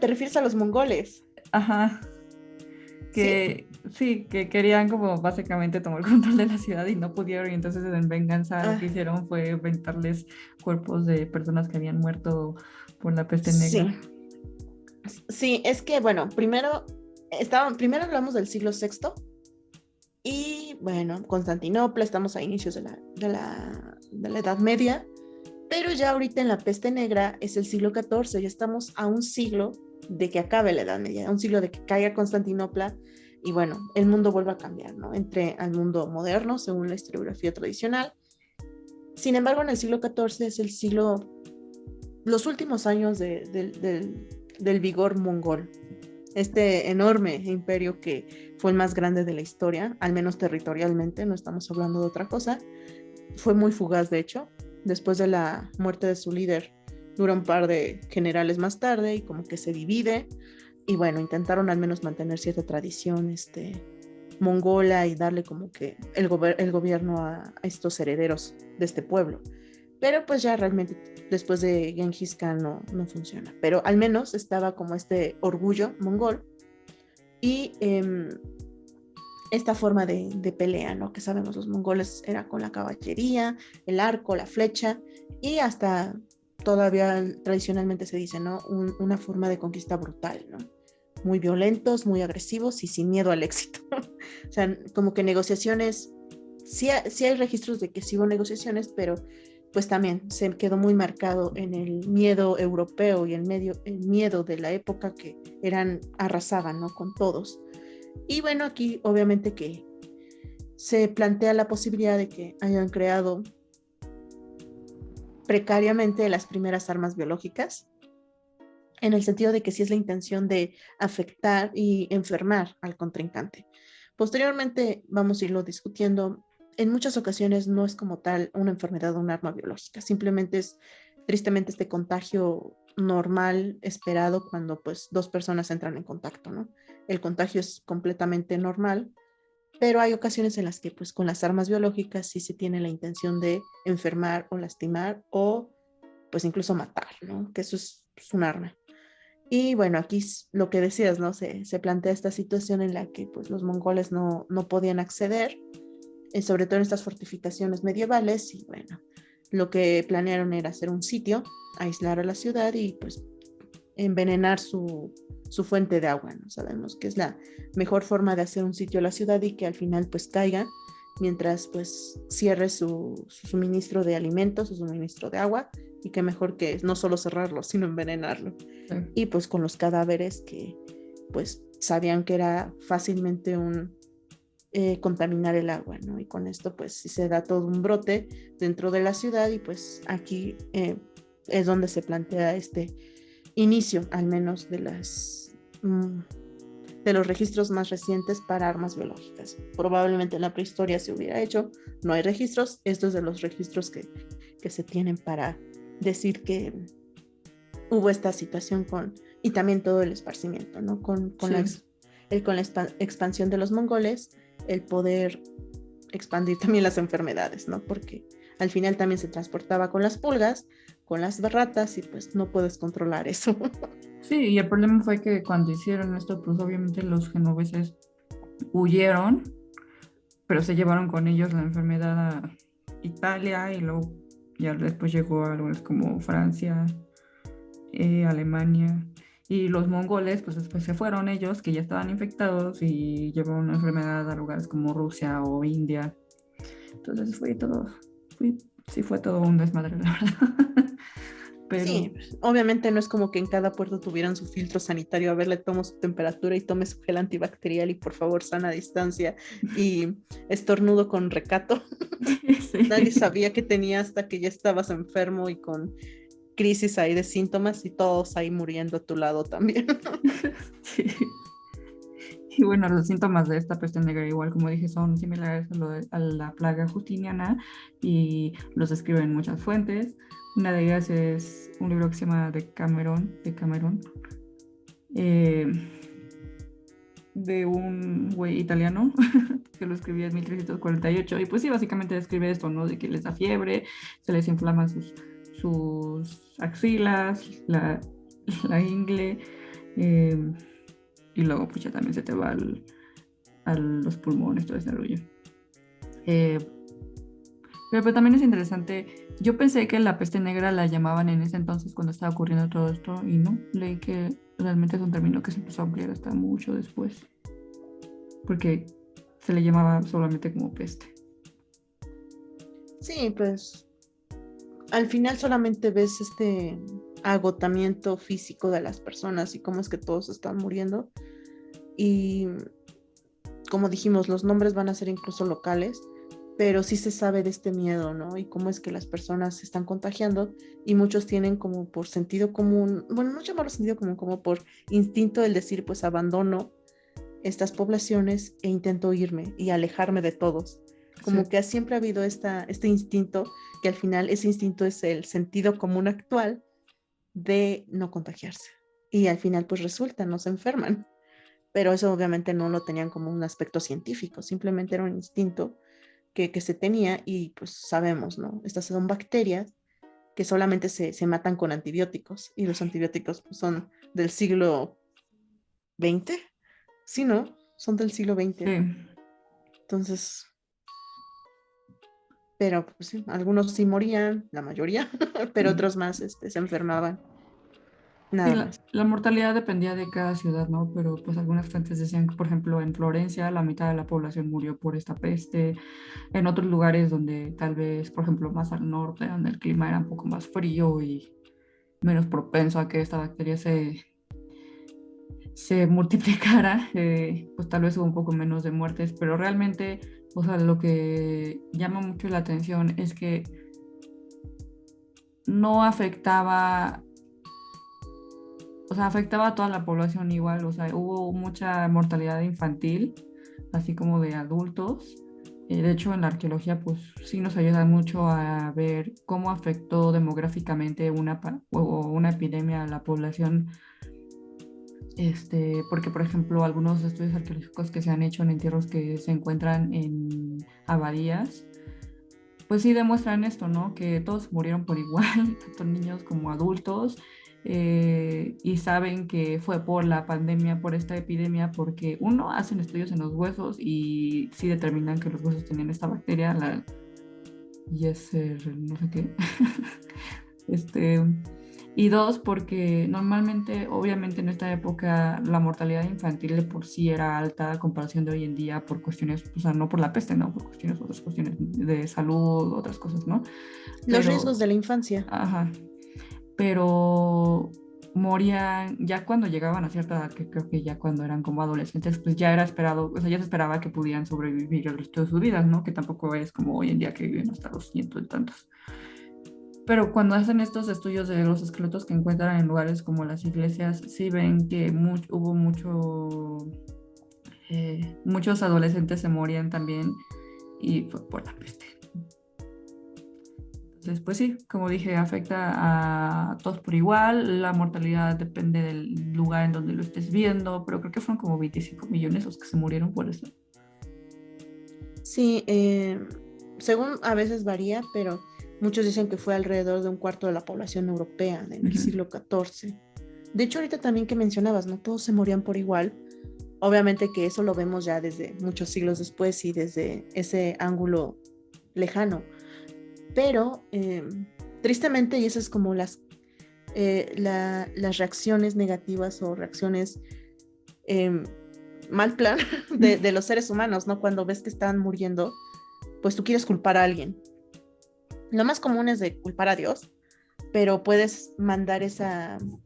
refieres a los mongoles? ajá, ¿Sí? que sí, que querían como básicamente tomar control de la ciudad y no pudieron y entonces en venganza lo que Ah, hicieron fue inventarles cuerpos de personas que habían muerto por la peste sí. negra. Sí, es que, bueno, primero hablamos del siglo sexto y, bueno, Constantinopla, estamos a inicios de la Edad Media, pero ya ahorita en la peste negra es el siglo XIV, ya estamos a un siglo de que acabe la Edad Media, a un siglo de que caiga Constantinopla y bueno, el mundo vuelve a cambiar, ¿no? Entre al mundo moderno, según la historiografía tradicional. Sin embargo, en el siglo XIV es el siglo, los últimos años del vigor mongol, este enorme imperio que fue el más grande de la historia, al menos territorialmente, no estamos hablando de otra cosa. Fue muy fugaz, de hecho. Después de la muerte de su líder, dura un par de generales más tarde y como que se divide. Y bueno, intentaron al menos mantener cierta tradición mongola y darle como que el gobierno a estos herederos de este pueblo. Pero pues ya realmente después de Genghis Khan no funciona. Pero al menos estaba como este orgullo mongol y esta forma de pelea, ¿no? Que sabemos los mongoles era con la caballería, el arco, la flecha y hasta todavía tradicionalmente se dice, ¿no? Una forma de conquista brutal, ¿no? Muy violentos, muy agresivos y sin miedo al éxito. O sea, como que negociaciones, sí hay registros de que sí hubo negociaciones, pero pues también se quedó muy marcado en el miedo europeo y el miedo de la época que arrasaban, ¿no? Con todos. Y bueno, aquí obviamente que se plantea la posibilidad de que hayan creado precariamente las primeras armas biológicas, en el sentido de que sí es la intención de afectar y enfermar al contrincante. Posteriormente vamos a irlo discutiendo. En muchas ocasiones no es como tal una enfermedad o un arma biológica, simplemente es tristemente este contagio normal esperado cuando pues dos personas entran en contacto, ¿no? el contagio es completamente normal, pero hay ocasiones en las que pues con las armas biológicas sí se tiene la intención de enfermar o lastimar o pues incluso matar, ¿no? Que eso es un arma. Y bueno, aquí lo que decías, ¿no? Se plantea esta situación en la que pues los mongoles no podían acceder, sobre todo en estas fortificaciones medievales, y bueno, lo que planearon era hacer un sitio, aislar a la ciudad y pues envenenar su fuente de agua, ¿no? Sabemos que es la mejor forma de hacer un sitio a la ciudad y que al final pues caiga mientras pues cierre su suministro de alimentos, su suministro de agua, y que mejor que no solo cerrarlo, sino envenenarlo. Sí. Y pues con los cadáveres que pues sabían que era fácilmente contaminar el agua, ¿no? Y con esto pues si se da todo un brote dentro de la ciudad y pues aquí es donde se plantea este inicio, al menos de los registros más recientes para armas biológicas. Probablemente en la prehistoria se hubiera hecho, no hay registros, esto es de los registros que se tienen para decir que hubo esta situación y también todo el esparcimiento, ¿no? Con la expansión de los mongoles, el poder expandir también las enfermedades, ¿no? Porque al final también se transportaba con las pulgas, con las ratas y pues no puedes controlar eso. Sí, y el problema fue que cuando hicieron esto, pues obviamente los genoveses huyeron, pero se llevaron con ellos la enfermedad a Italia y luego ya después llegó a lugares como Francia, Alemania, y los mongoles, pues después se fueron ellos, que ya estaban infectados y llevaron la enfermedad a lugares como Rusia o India. Entonces sí fue todo un desmadre, la verdad. Pero Sí, obviamente no es como que en cada puerto tuvieran su filtro sanitario. A ver, le tomo su temperatura y tome su gel antibacterial y por favor sana distancia y estornudo con recato. Nadie sí. sabía que tenía hasta que ya estabas enfermo y con crisis ahí de síntomas y todos ahí muriendo a tu lado también. Sí. Y bueno, los síntomas de esta peste negra, igual como dije, son similares a la plaga justiniana y los describen en muchas fuentes. Una de ellas es un libro que se llama de Cameron, eh, de un güey italiano que lo escribía en 1348. Y pues sí, básicamente describe esto, ¿no? De que les da fiebre, se les inflaman sus axilas, la ingle, eh, y luego pues ya también se te va a los pulmones, todo ese rollo. Eh, pero también es interesante, yo pensé que la peste negra la llamaban en ese entonces cuando estaba ocurriendo todo esto y no, leí que realmente es un término que se empezó a ampliar hasta mucho después, porque se le llamaba solamente como peste. Sí, pues al final solamente ves este agotamiento físico de las personas y cómo es que todos están muriendo. Y como dijimos, los nombres van a ser incluso locales, pero sí se sabe de este miedo, ¿no? Y cómo es que las personas se están contagiando y muchos tienen como por sentido común, bueno, no llamarlo sentido común, como por instinto el decir, pues abandono estas poblaciones e intento irme y alejarme de todos. Sí. Como que siempre ha habido este instinto, que al final ese instinto es el sentido común actual de no contagiarse. Y al final pues resulta, no se enferman. Pero eso obviamente no lo tenían como un aspecto científico, simplemente era un instinto que se tenía y pues sabemos, ¿no? Estas son bacterias que solamente se matan con antibióticos y los antibióticos pues, son del siglo XX, sí, ¿no? Son del siglo XX. Sí. Entonces, pero pues sí, algunos sí morían, la mayoría, pero otros más se enfermaban, Sí, nada la, más. la mortalidad dependía de cada ciudad, ¿no? Pero pues algunas fuentes decían que, por ejemplo, en Florencia la mitad de la población murió por esta peste. En otros lugares donde tal vez, por ejemplo, más al norte, donde el clima era un poco más frío y menos propenso a que esta bacteria se multiplicara, pues tal vez hubo un poco menos de muertes, pero realmente, o sea, lo que llama mucho la atención es que no afectaba, o sea, afectaba a toda la población igual, o sea, hubo mucha mortalidad infantil, así como de adultos. De hecho, en la arqueología, pues sí nos ayuda mucho a ver cómo afectó demográficamente una epidemia a la población porque por ejemplo algunos estudios arqueológicos que se han hecho en entierros que se encuentran en abadías, pues sí demuestran esto, ¿no? Que todos murieron por igual, tanto niños como adultos, y saben que fue por la pandemia, por esta epidemia, porque uno, hacen estudios en los huesos y sí determinan que los huesos tenían esta bacteria, la Yeser, no sé qué. este, y dos, porque normalmente, obviamente en esta época, la mortalidad infantil de por sí era alta a comparación de hoy en día por cuestiones, o sea, no por la peste, ¿no? Por cuestiones, otras cuestiones de salud, otras cosas, ¿no? Los Pero, riesgos de la infancia. ajá, pero morían ya cuando llegaban a cierta edad, que creo que ya cuando eran como adolescentes, pues ya era esperado, o sea, ya se esperaba que pudieran sobrevivir el resto de sus vidas, ¿no? Que tampoco es como hoy en día que viven hasta los cientos y tantos. Pero cuando hacen estos estudios de los esqueletos que encuentran en lugares como las iglesias, sí ven que hubo muchos adolescentes se morían también y fue por la peste. Entonces, pues sí, como dije, afecta a todos por igual. La mortalidad depende del lugar en donde lo estés viendo, pero creo que fueron como 25 millones los que se murieron por eso. Sí, según a veces varía, pero muchos dicen que fue alrededor de un cuarto de la población europea en el Ujú. siglo XIV. De hecho, ahorita también que mencionabas, no todos se morían por igual. Obviamente que eso lo vemos ya desde muchos siglos después y desde ese ángulo lejano. Pero tristemente, y esas es como las reacciones negativas o reacciones eh, mal plan de los seres humanos, ¿no? Cuando ves que están muriendo, pues tú quieres culpar a alguien. Lo más común es de culpar a Dios, pero puedes mandar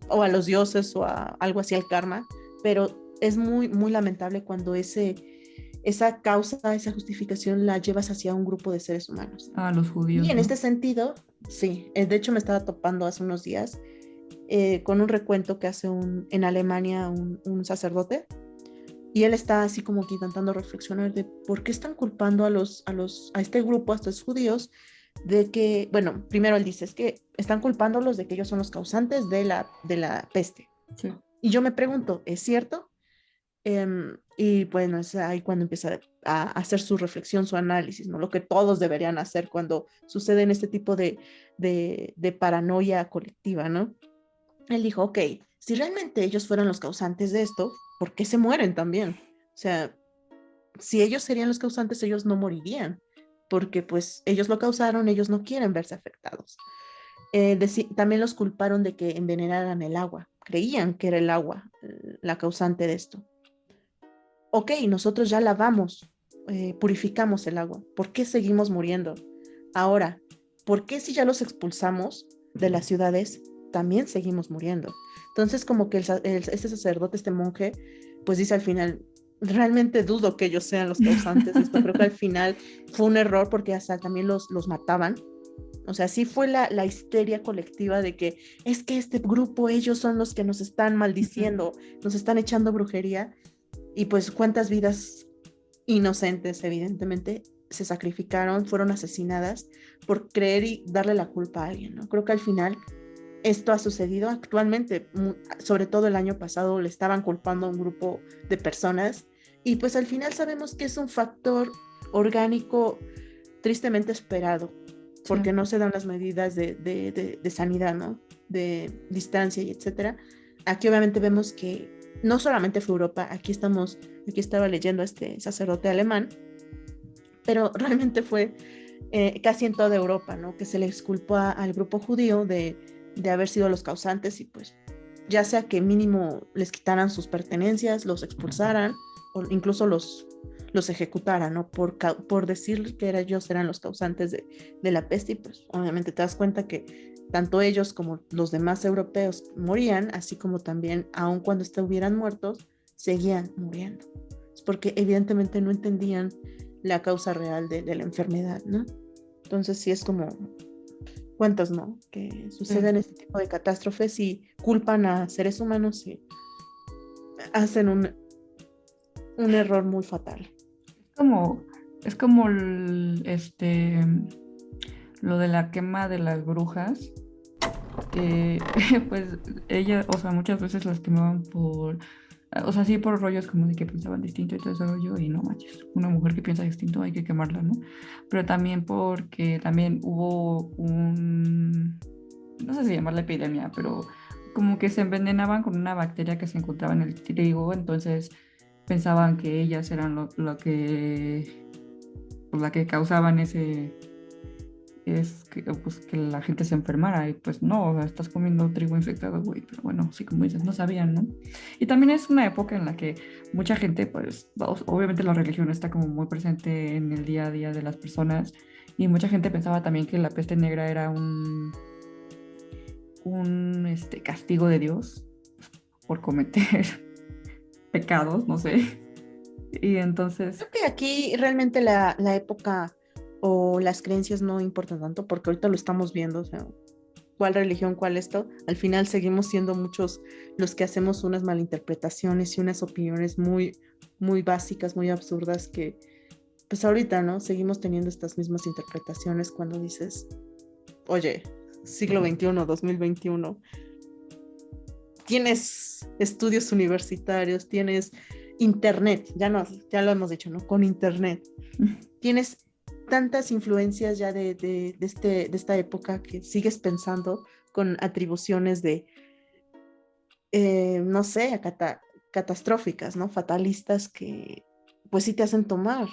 o a los dioses o a algo así al karma, pero es muy, muy lamentable cuando esa causa, esa justificación la llevas hacia un grupo de seres humanos. A los Y judíos, en ¿no? este sentido, sí, de hecho me estaba topando hace unos días con un recuento que hace en Alemania un sacerdote, y él está así como que intentando reflexionar de por qué están culpando a este grupo, a estos judíos, de que, bueno, primero él dice, es que están culpándolos de que ellos son los causantes de la peste. Sí. Y yo me pregunto, ¿es cierto? Y bueno, es ahí cuando empieza a hacer su reflexión, su análisis, ¿no? Lo que todos deberían hacer cuando suceden este tipo de paranoia colectiva, ¿no? Él dijo, ok, si realmente ellos fueran los causantes de esto, ¿por qué se mueren también? O sea, si ellos serían los causantes, ellos no morirían, porque pues ellos lo causaron, ellos no quieren verse afectados. También los culparon de que envenenaran el agua, creían que era el agua la causante de esto. Ok, nosotros ya lavamos, purificamos el agua, ¿por qué seguimos muriendo? Ahora, ¿por qué si ya los expulsamos de las ciudades, también seguimos muriendo? Entonces, como que este sacerdote, este monje, pues dice al final, realmente dudo que ellos sean los causantes de esto, creo que al final fue un error porque hasta también los mataban. O sea, sí fue la histeria colectiva de que es que este grupo, ellos son los que nos están maldiciendo, nos están echando brujería, y pues cuántas vidas inocentes, evidentemente, se sacrificaron, fueron asesinadas por creer y darle la culpa a alguien, ¿no? Creo que al final esto ha sucedido actualmente, sobre todo el año pasado le estaban culpando a un grupo de personas, y pues al final sabemos que es un factor orgánico tristemente esperado, Sí. porque no se dan las medidas de sanidad, ¿no? De distancia y etcétera. Aquí obviamente vemos que no solamente fue Europa, aquí estaba leyendo a este sacerdote alemán, pero realmente fue casi en toda Europa, ¿no? Que se le exculpó al grupo judío de haber sido los causantes, y pues ya sea que mínimo les quitaran sus pertenencias, los expulsaran o incluso los ejecutaran, ¿no? Por decir que ellos eran los causantes de la peste, y pues obviamente te das cuenta que tanto ellos como los demás europeos morían, así como también, aun cuando estuvieran muertos, seguían muriendo. Es porque evidentemente no entendían la causa real de la enfermedad, ¿no? Entonces sí es como, ¿cuántas no? Que Sí. suceden este tipo de catástrofes y culpan a seres humanos y hacen un error muy fatal. Como, es como lo de la quema de las brujas, que pues ella, o sea, muchas veces las quemaban O sea, sí por rollos como de que pensaban distinto y todo ese rollo, y no manches, una mujer que piensa distinto hay que quemarla, ¿no? Pero también porque también hubo no sé si llamarla epidemia, pero como que se envenenaban con una bacteria que se encontraba en el trigo, entonces pensaban que ellas eran lo que, pues, la que causaban pues, que la gente se enfermara y pues no, o sea, estás comiendo trigo infectado, güey, pero bueno, sí como dices, no sabían, ¿no? Y también es una época en la que mucha gente, pues obviamente la religión está como muy presente en el día a día de las personas y mucha gente pensaba también que la peste negra era un castigo de Dios por cometer pecados, no sé. Y entonces, Creo que aquí realmente la época o las creencias no importan tanto porque ahorita lo estamos viendo, o sea, cuál religión, cuál esto, al final seguimos siendo muchos los que hacemos unas malinterpretaciones y unas opiniones muy, muy básicas, muy absurdas que pues ahorita, ¿no? Seguimos teniendo estas mismas interpretaciones cuando dices, oye, siglo XXI, 2021, tienes estudios universitarios, tienes internet, ya lo hemos dicho, ¿no? Con internet. Tienes tantas influencias ya de esta época que sigues pensando con atribuciones de, no sé, catastróficas, ¿no? Fatalistas que pues sí te hacen tomar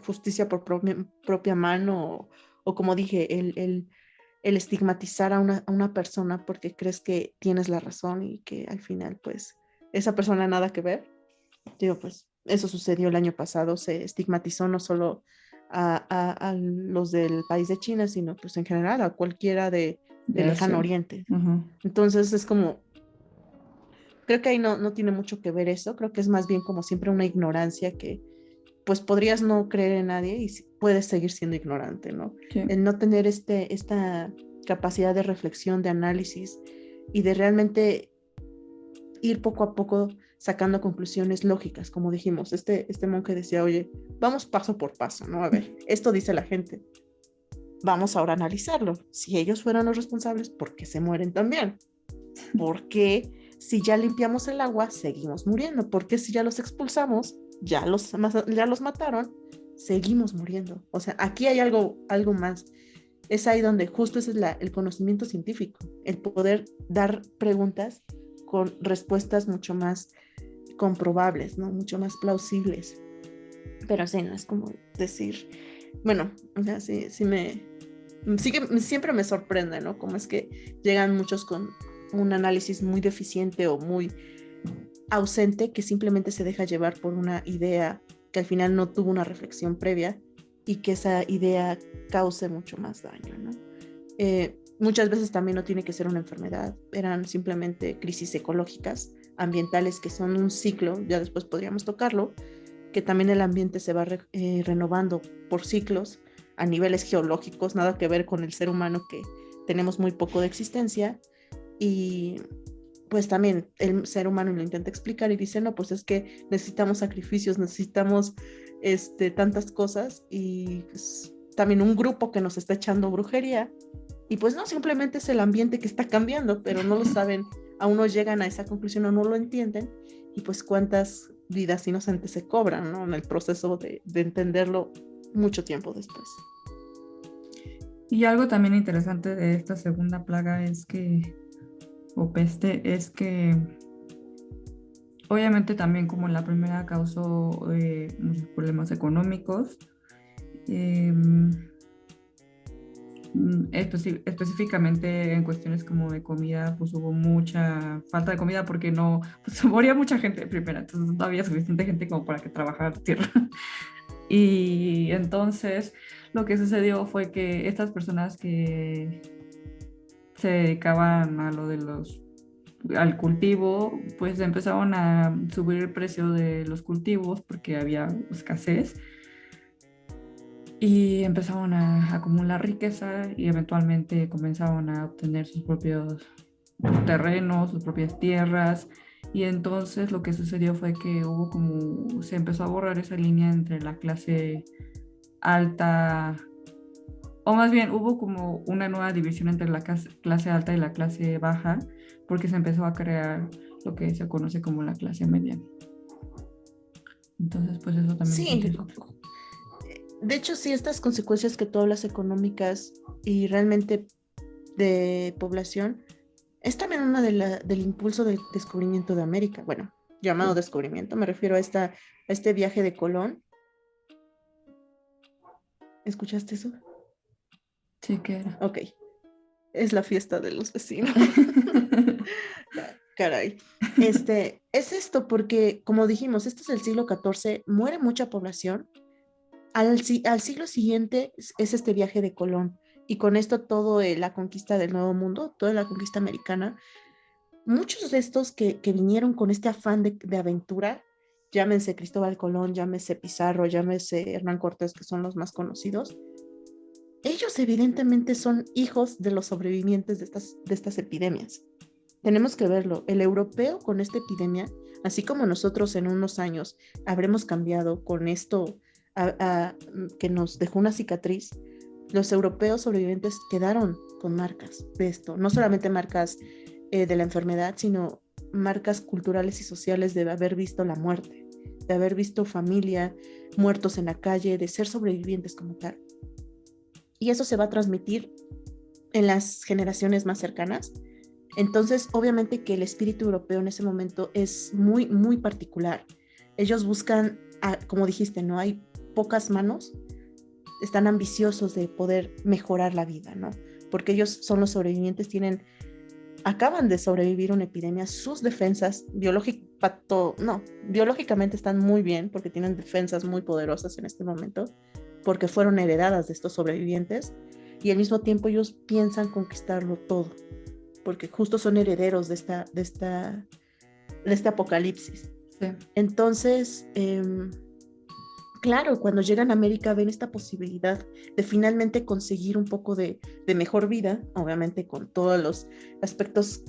justicia por propia mano o como dije, el estigmatizar a una persona porque crees que tienes la razón y que al final pues esa persona nada que ver. Digo, pues eso sucedió el año pasado, se estigmatizó no solo a los del país de China, sino pues en general a cualquiera de ya lejano sé. oriente. Ujú. Entonces es como, creo que ahí no tiene mucho que ver eso, creo que es más bien como siempre una ignorancia que pues podrías no creer en nadie y puedes seguir siendo ignorante, ¿no? Sí. El no tener esta capacidad de reflexión, de análisis y de realmente ir poco a poco sacando conclusiones lógicas, como dijimos, este monje decía, oye, vamos paso por paso, ¿no? A ver, esto dice la gente, vamos ahora a analizarlo. Si ellos fueron los responsables, ¿por qué se mueren también? ¿Por qué si ya limpiamos el agua, seguimos muriendo? ¿Por qué si ya los expulsamos, ya los mataron, seguimos muriendo? O sea, aquí hay algo más. Es ahí donde justo ese es el conocimiento científico, el poder dar preguntas con respuestas mucho más comprobables, ¿no? Mucho más plausibles. Pero sí, no es como decir, bueno, o sea, siempre me sorprende, ¿no? Cómo es que llegan muchos con un análisis muy deficiente o muy ausente que simplemente se deja llevar por una idea que al final no tuvo una reflexión previa y que esa idea cause mucho más daño, ¿no? Muchas veces también no tiene que ser una enfermedad, eran simplemente crisis ecológicas, ambientales, que son un ciclo, ya después podríamos tocarlo, que también el ambiente se va renovando por ciclos a niveles geológicos, nada que ver con el ser humano que tenemos muy poco de existencia y pues también el ser humano lo intenta explicar y dice, no, pues es que necesitamos sacrificios, necesitamos tantas cosas y pues, también un grupo que nos está echando brujería y pues no, simplemente es el ambiente que está cambiando, pero no lo saben, aún no llegan a esa conclusión o no lo entienden y pues cuántas vidas inocentes se cobran, ¿no? En el proceso de entenderlo mucho tiempo después. Y algo también interesante de esta segunda plaga o peste, es que obviamente también como la primera causó muchos problemas económicos, eh, específicamente en cuestiones como de comida, pues hubo mucha falta de comida porque no, pues moría mucha gente primero, entonces no había suficiente gente como para que trabajara la tierra. Y entonces lo que sucedió fue que estas personas que se dedicaban a lo de al cultivo, pues empezaron a subir el precio de los cultivos porque había escasez y empezaron a acumular riqueza y eventualmente comenzaron a obtener sus propios terrenos, sus propias tierras. Y entonces lo que sucedió fue que se empezó a borrar esa línea entre la clase alta, o más bien hubo como una nueva división entre la clase alta y la clase baja, porque se empezó a crear lo que se conoce como la clase media. Entonces, pues eso también es Sí, interesante. de hecho, sí, estas consecuencias que tú hablas económicas y realmente de población, es también una del impulso del descubrimiento de América. Bueno, llamado descubrimiento, me refiero a este viaje de Colón. ¿Escuchaste eso? Sí, que era. Ok, es la fiesta de los vecinos. Caray. Es esto porque, como dijimos, este es el siglo XIV, muere mucha población. Al siglo siguiente es este viaje de Colón y con esto todo la conquista del Nuevo Mundo, toda la conquista americana. Muchos de estos que vinieron con este afán de aventura, llámense Cristóbal Colón, llámese Pizarro, llámese Hernán Cortés, que son los más conocidos, ellos evidentemente son hijos de los sobrevivientes de estas epidemias. Tenemos que verlo, el europeo con esta epidemia, así como nosotros en unos años habremos cambiado con esto que nos dejó una cicatriz, los europeos sobrevivientes quedaron con marcas de esto, no solamente marcas de la enfermedad, sino marcas culturales y sociales de haber visto la muerte, de haber visto familia, muertos en la calle, de ser sobrevivientes como tal. Y eso se va a transmitir en las generaciones más cercanas. Entonces, obviamente que el espíritu europeo en ese momento es muy, muy particular. Ellos buscan, como dijiste, no hay pocas manos, están ambiciosos de poder mejorar la vida, ¿no? Porque ellos son los sobrevivientes, acaban de sobrevivir una epidemia, sus defensas biológicamente están muy bien porque tienen defensas muy poderosas en este momento, porque fueron heredadas de estos sobrevivientes y al mismo tiempo ellos piensan conquistarlo todo, porque justo son herederos de este apocalipsis. Sí. Entonces, claro, cuando llegan a América ven esta posibilidad de finalmente conseguir un poco de mejor vida, obviamente con todos los aspectos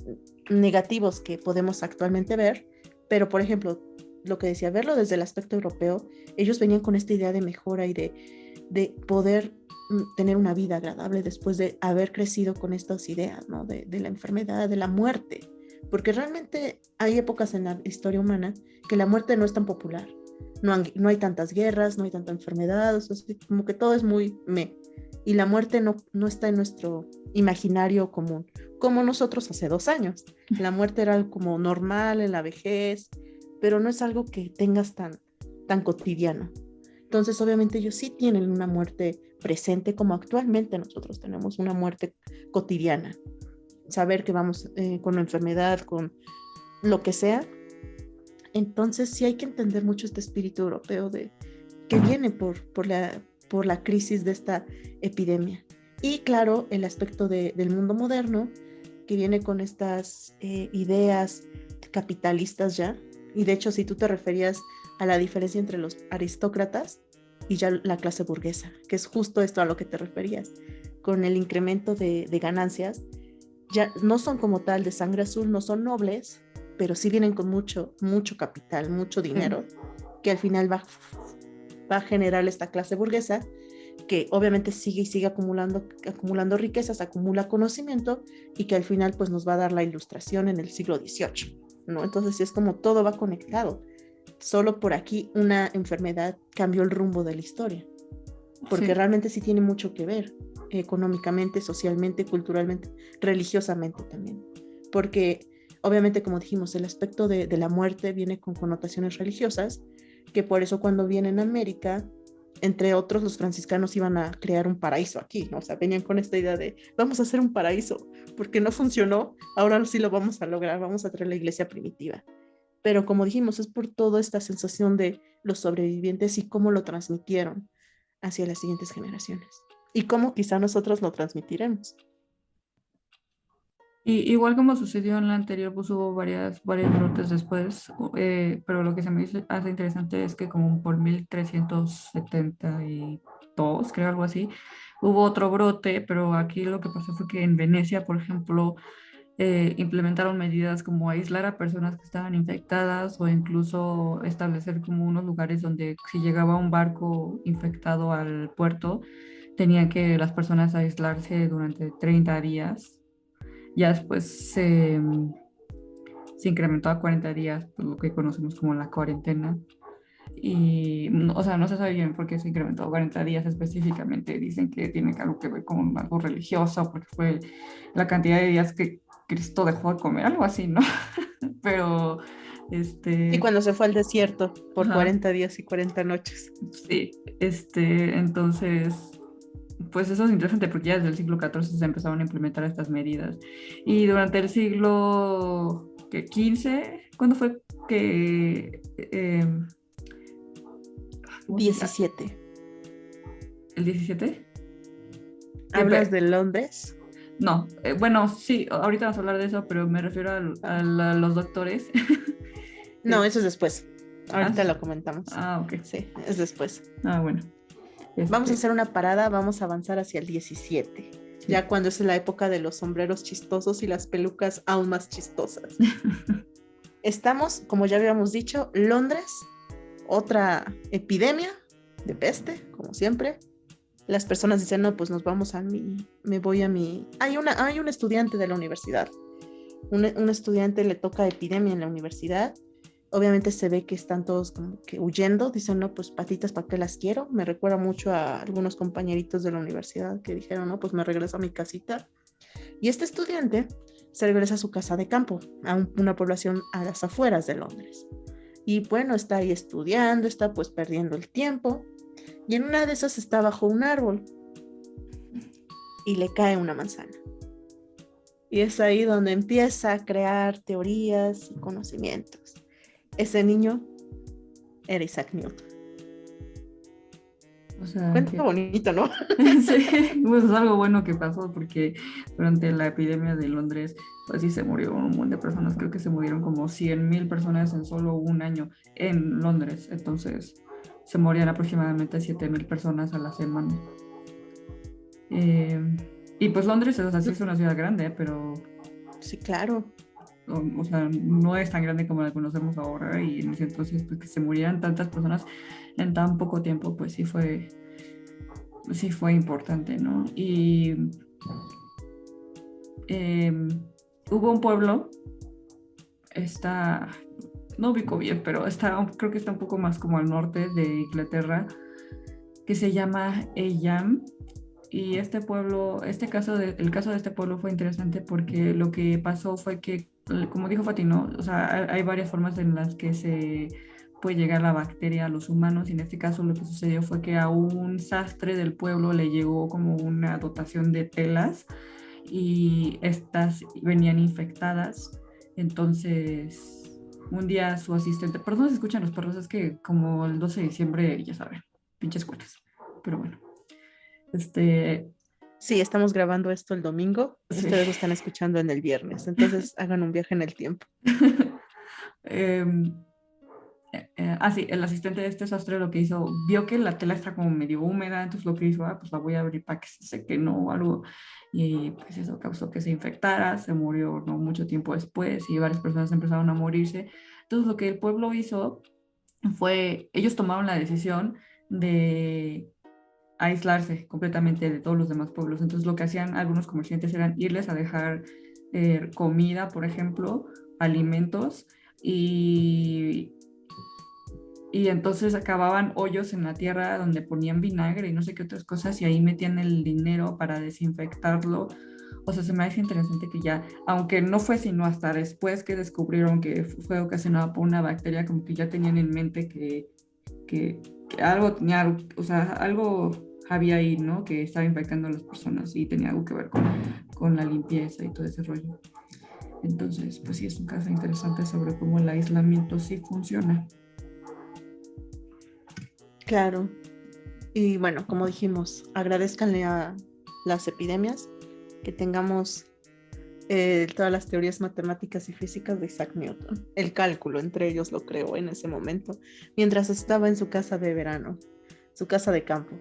negativos que podemos actualmente ver, pero por ejemplo, lo que decía, verlo desde el aspecto europeo, ellos venían con esta idea de mejora y de poder tener una vida agradable después de haber crecido con estas ideas, ¿no? De la enfermedad, de la muerte, porque realmente hay épocas en la historia humana que la muerte no es tan popular. No hay tantas guerras, no hay tanta enfermedad, o sea, como que todo es muy y la muerte no está en nuestro imaginario común, como nosotros hace 2 años. La muerte era algo como normal en la vejez, pero no es algo que tengas tan cotidiano. Entonces, obviamente, ellos sí tienen una muerte presente, como actualmente nosotros tenemos una muerte cotidiana. Saber que vamos con la enfermedad, con lo que sea. Entonces, sí hay que entender mucho este espíritu europeo que viene por la crisis de esta epidemia. Y claro, el aspecto del mundo moderno, que viene con estas ideas capitalistas ya. Y de hecho, si tú te referías a la diferencia entre los aristócratas y ya la clase burguesa, que es justo esto a lo que te referías, con el incremento de ganancias, ya no son como tal de sangre azul, no son nobles, pero sí vienen con mucho, mucho capital, mucho dinero, que al final va a generar esta clase burguesa que obviamente sigue y sigue acumulando riquezas, acumula conocimiento y que al final pues nos va a dar la ilustración en el siglo XVIII, ¿no? Entonces es como todo va conectado. Solo por aquí una enfermedad cambió el rumbo de la historia, porque Sí. realmente sí tiene mucho que ver económicamente, socialmente, culturalmente, religiosamente también, porque obviamente como dijimos, el aspecto de la muerte viene con connotaciones religiosas, que por eso cuando vienen a América, entre otros, los franciscanos iban a crear un paraíso aquí, ¿no? O sea, venían con esta idea de vamos a hacer un paraíso, porque no funcionó, ahora sí lo vamos a lograr, vamos a traer la iglesia primitiva. Pero como dijimos, es por toda esta sensación de los sobrevivientes y cómo lo transmitieron hacia las siguientes generaciones. Y cómo quizá nosotros lo transmitiremos. Y igual como sucedió en la anterior, pues hubo varios brotes después, pero lo que se me hace interesante es que como por 1372, creo algo así, hubo otro brote, pero aquí lo que pasó fue que en Venecia, por ejemplo, implementaron medidas como aislar a personas que estaban infectadas o incluso establecer como unos lugares donde si llegaba un barco infectado al puerto, tenían que las personas aislarse durante 30 días. Ya después se incrementó a 40 días, pues, lo que conocemos como la cuarentena. Y, o sea, no se sabe bien por qué se incrementó a 40 días específicamente. Dicen que tiene algo que ver con algo religioso, porque fue la cantidad de días que Cristo dejó de comer, algo así, ¿no? Pero, Y este, cuando se fue al desierto por ajá, 40 días y 40 noches. sí, entonces, pues eso es interesante porque ya desde el siglo XIV se empezaron a implementar estas medidas. Y durante el siglo XV, ¿cuándo fue que, ¿cómo se llama? 17. ¿El 17? ¿Hablas de Londres? No, bueno, sí, ahorita vamos a hablar de eso, pero me refiero los doctores. No, eso es después. Ah, Ahorita lo comentamos. ok. Sí, es después. Bueno. Vamos a hacer una parada, vamos a avanzar hacia el 17, Sí. ya cuando es la época de los sombreros chistosos y las pelucas aún más chistosas. Estamos, como ya habíamos dicho, Londres, otra epidemia de peste, como siempre. Las personas dicen, no, pues nos vamos me voy a mi... Hay un estudiante de la universidad. Un estudiante le toca epidemia en la universidad. Obviamente se ve que están todos como que huyendo. Dicen, no, pues patitas, ¿para qué las quiero? Me recuerda mucho a algunos compañeritos de la universidad que dijeron, no, pues me regreso a mi casita. Y este estudiante se regresa a su casa de campo, a una población a las afueras de Londres. Y bueno, está ahí estudiando, está pues perdiendo el tiempo. Y en una de esas está bajo un árbol y le cae una manzana. Y es ahí donde empieza a crear teorías y conocimientos. Ese niño era Isaac Newton. O sea, Cuenta bonito, ¿no? sí, pues es algo bueno que pasó porque durante la epidemia de Londres, pues sí se murió un montón de personas. Creo que se murieron como 100,000 personas en solo un año en Londres. Entonces, se morían aproximadamente 7,000 personas a la semana. Eh, y pues Londres, o sea, sí es una ciudad grande, pero Sí, claro. o sea, no es tan grande como la conocemos ahora. Y en ese entonces, pues que se murieran tantas personas en tan poco tiempo, pues sí fue importante, ¿no? Y eh, hubo un pueblo, está, no ubico bien, pero creo que está un poco más como al norte de Inglaterra, que se llama Eyam. Y este pueblo, el caso de este pueblo fue interesante porque lo que pasó fue que, como dijo Fatino, o sea, hay varias formas en las que se puede llegar la bacteria a los humanos, y en este caso lo que sucedió fue que a un sastre del pueblo le llegó como una dotación de telas y estas venían infectadas. Entonces, un día su asistente, perdón si escuchan los perros, es que como el 12 de diciembre, ya saben, pinches cuentas, pero bueno, este, Sí, estamos grabando esto el domingo. sí. Ustedes lo están escuchando en el viernes. Entonces hagan un viaje en el tiempo. Em, sí, el asistente de este sastre lo que hizo, vio que la tela está como medio húmeda, entonces lo que hizo, pues la voy a abrir para que se seque, ¿no? O algo. Y pues eso causó que se infectara, se murió no mucho tiempo después y varias personas empezaron a morirse. Entonces lo que el pueblo hizo fue, ellos tomaron la decisión de aislarse completamente de todos los demás pueblos. Entonces lo que hacían algunos comerciantes eran irles a dejar comida, por ejemplo, alimentos, y y entonces acababan hoyos en la tierra donde ponían vinagre y no sé qué otras cosas, y ahí metían el dinero para desinfectarlo. O sea, se me hace interesante que ya, aunque no fue sino hasta después que descubrieron que fue ocasionado por una bacteria, como que ya tenían en mente que algo tenía, o sea, algo había ahí, ¿no? Que estaba infectando a las personas y tenía algo que ver con la limpieza y todo ese rollo. Entonces, pues sí, es un caso interesante sobre cómo el aislamiento sí funciona. Claro. Y bueno, como dijimos, agradezcanle a las epidemias que tengamos todas las teorías matemáticas y físicas de Isaac Newton. El cálculo, entre ellos, lo creó en ese momento, mientras estaba en su casa de verano, su casa de campo.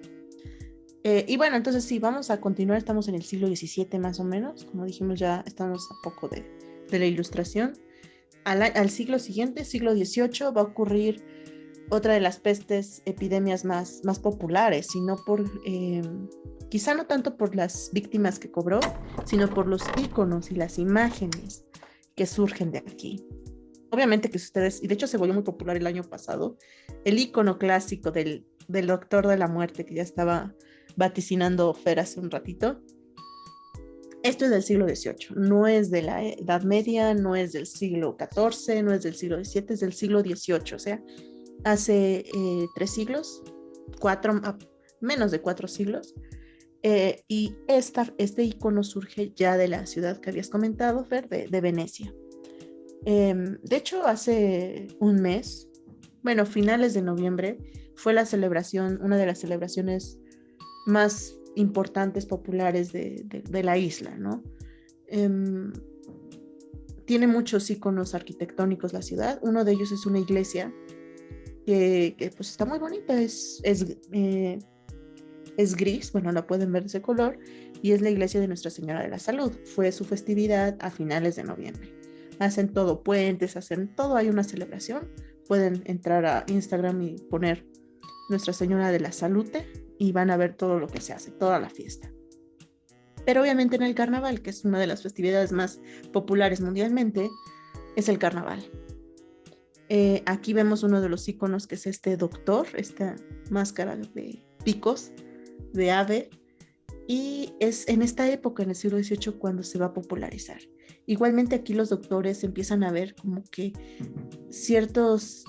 Y bueno, entonces sí, vamos a continuar. Estamos en el siglo XVII más o menos. Como dijimos, ya estamos a poco de la Ilustración. Al siglo siguiente, siglo XVIII, va a ocurrir otra de las pestes, epidemias más populares, sino quizá no tanto por las víctimas que cobró, sino por los íconos y las imágenes que surgen de aquí. Obviamente que ustedes, y de hecho se volvió muy popular el año pasado, el ícono clásico del Doctor de la Muerte, que ya estaba vaticinando Fer hace un ratito. Esto es del siglo XVIII, no es de la Edad Media, no es del siglo XIV, no es del siglo XVII, es del siglo XVIII, o sea, hace 3 siglos, menos de 4 siglos, y este icono surge ya de la ciudad que habías comentado, Fer, de Venecia. De hecho, hace un mes, bueno, finales de noviembre, fue la celebración, una de las celebraciones más importantes, populares de la isla, ¿no? Tiene muchos iconos arquitectónicos la ciudad. Uno de ellos es una iglesia que pues está muy bonita, es gris, bueno, la pueden ver de ese color, y es la iglesia de Nuestra Señora de la Salud. Fue su festividad a finales de noviembre. Hacen todo, puentes, hacen todo, hay una celebración. Pueden entrar a Instagram y poner Nuestra Señora de la Salute y van a ver todo lo que se hace, toda la fiesta. Pero obviamente en el carnaval, que es una de las festividades más populares mundialmente, es el carnaval. Aquí vemos uno de los iconos, que es este doctor, esta máscara de picos de ave, y es en esta época, en el siglo XVIII, cuando se va a popularizar. Igualmente aquí los doctores empiezan a ver como que ciertas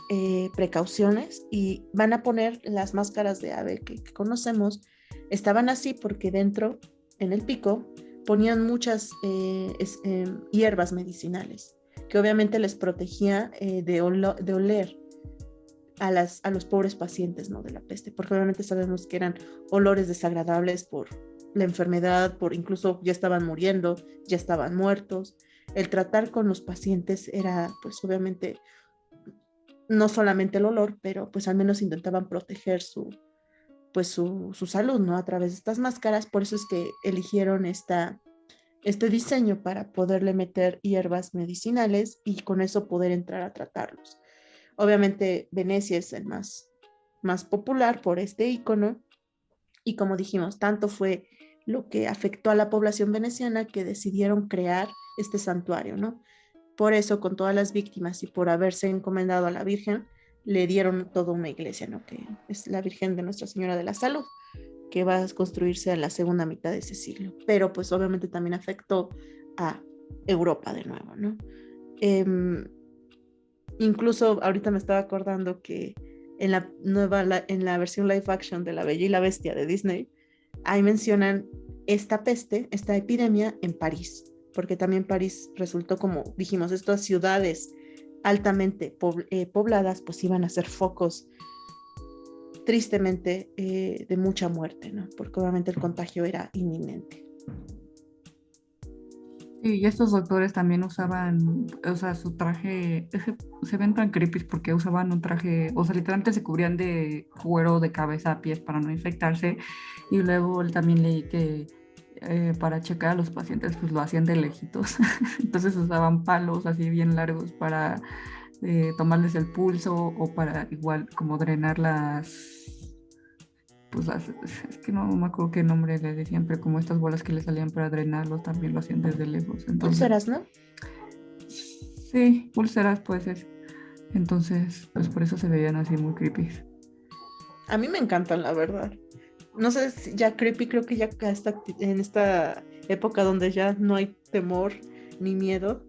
precauciones y van a poner las máscaras de ave que conocemos. Estaban así porque dentro, en el pico, ponían muchas hierbas medicinales, que obviamente les protegía de oler a los pobres pacientes, ¿no?, de la peste, porque obviamente sabemos que eran olores desagradables por la enfermedad, por incluso ya estaban muriendo, ya estaban muertos. El tratar con los pacientes era, pues obviamente, no solamente el olor, pero pues al menos intentaban proteger su salud, ¿no?, a través de estas máscaras. Por eso es que eligieron este diseño, para poderle meter hierbas medicinales y con eso poder entrar a tratarlos. Obviamente Venecia es el más popular por este icono, y como dijimos, tanto fue lo que afectó a la población veneciana que decidieron crear este santuario, ¿no? Por eso, con todas las víctimas y por haberse encomendado a la Virgen, le dieron toda una iglesia, ¿no?, que es la Virgen de Nuestra Señora de la Salud, que va a construirse a la segunda mitad de ese siglo. Pero pues obviamente también afectó a Europa de nuevo, ¿no? Incluso ahorita me estaba acordando que en la versión live action de La Bella y la Bestia de Disney, ahí mencionan esta peste, esta epidemia en París, porque también París resultó, como dijimos, estas ciudades altamente pobladas, pues iban a ser focos tristemente de mucha muerte, ¿no?, porque obviamente el contagio era inminente. Sí, y estos doctores también usaban, o sea, su traje, se ven tan creepy porque usaban un traje, o sea, literalmente se cubrían de cuero de cabeza a pies para no infectarse, y luego también leí que para checar a los pacientes pues lo hacían de lejitos, entonces usaban palos así bien largos para tomarles el pulso, o para igual como drenar pues es que no me acuerdo qué nombre le decían, pero como estas bolas que le salían para drenarlos también lo hacían desde lejos. Entonces, Úlceras, ¿no? sí, úlceras puede ser. Entonces, pues por eso se veían así muy creepy. A mí me encantan, la verdad. No sé si ya creepy, creo que ya hasta en esta época donde ya no hay temor ni miedo,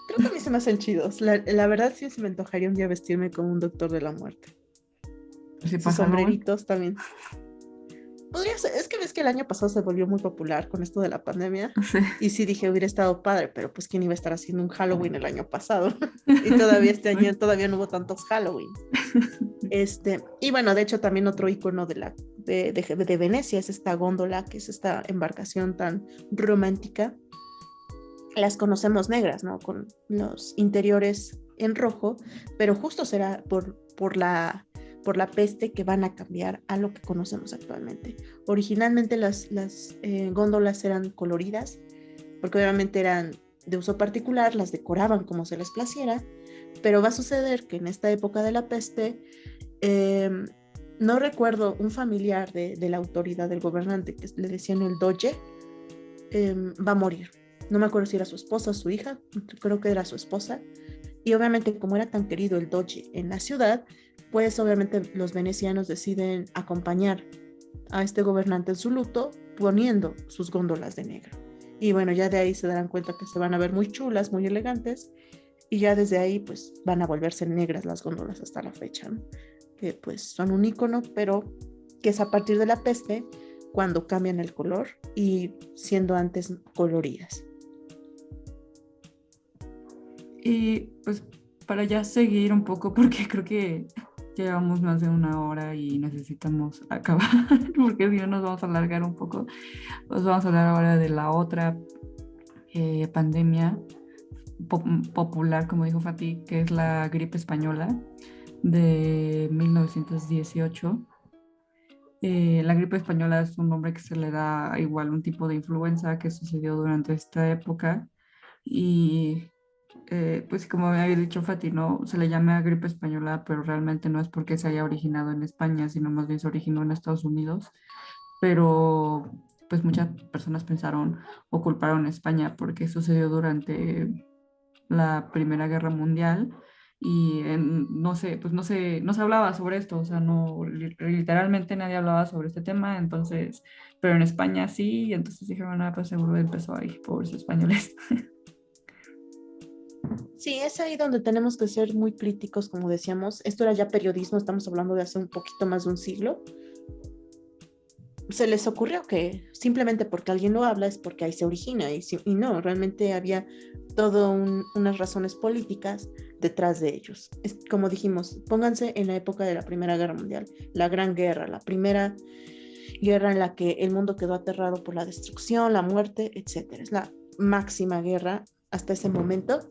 creo que a mí se me hacen chidos. La verdad sí se me antojaría un día vestirme como un doctor de la muerte. Si Sus pasa algo, sombreritos también. Podría ser, es que ves que el año pasado se volvió muy popular con esto de la pandemia, sí. y sí dije hubiera estado padre, pero pues quién iba a estar haciendo un Halloween el año pasado. Y todavía este año todavía no hubo tantos Halloween. Y bueno, de hecho también otro icono de Venecia es esta góndola, que es esta embarcación tan romántica. Las conocemos negras, ¿no?, con los interiores en rojo, pero justo será por la peste que van a cambiar a lo que conocemos actualmente. Originalmente las góndolas eran coloridas, porque obviamente eran de uso particular, las decoraban como se les placiera, pero va a suceder que en esta época de la peste eh, no recuerdo, un familiar de la autoridad del gobernante que le decían el doge, va a morir. No me acuerdo si era su esposa o su hija, creo que era su esposa. Y obviamente como era tan querido el doge en la ciudad, pues obviamente los venecianos deciden acompañar a este gobernante en su luto poniendo sus góndolas de negro. Y bueno, ya de ahí se darán cuenta que se van a ver muy chulas, muy elegantes, y ya desde ahí pues van a volverse negras las góndolas hasta la fecha, ¿no? Que pues son un icono, pero que es a partir de la peste cuando cambian el color y siendo antes coloridas. Y pues para ya seguir un poco, porque creo que llevamos más de una hora y necesitamos acabar, porque si no nos vamos a alargar un poco, pues vamos a hablar ahora de la otra pandemia popular, como dijo Fati, que es la gripe española de 1918. La gripe española es un nombre que se le da a igual un tipo de influenza que sucedió durante esta época y pues como me había dicho Fati, ¿no? Se le llama gripe española, pero realmente no es porque se haya originado en España, sino más bien se originó en Estados Unidos, pero pues muchas personas pensaron o culparon a España porque sucedió durante la Primera Guerra Mundial y no sé, pues no se hablaba sobre esto, o sea, no, literalmente nadie hablaba sobre este tema, entonces, pero en España sí, y entonces dijeron, ah, pues seguro empezó ahí, pobres españoles. Sí, es ahí donde tenemos que ser muy críticos, como decíamos. Esto era ya periodismo, estamos hablando de hace un poquito más de un siglo. Se les ocurrió que simplemente porque alguien lo habla es porque ahí se origina y no, realmente había todo unas razones políticas detrás de ellos. Es, como dijimos, pónganse en la época de la Primera Guerra Mundial, la Gran Guerra, la primera guerra en la que el mundo quedó aterrado por la destrucción, la muerte, etcétera. Es la máxima guerra hasta ese momento.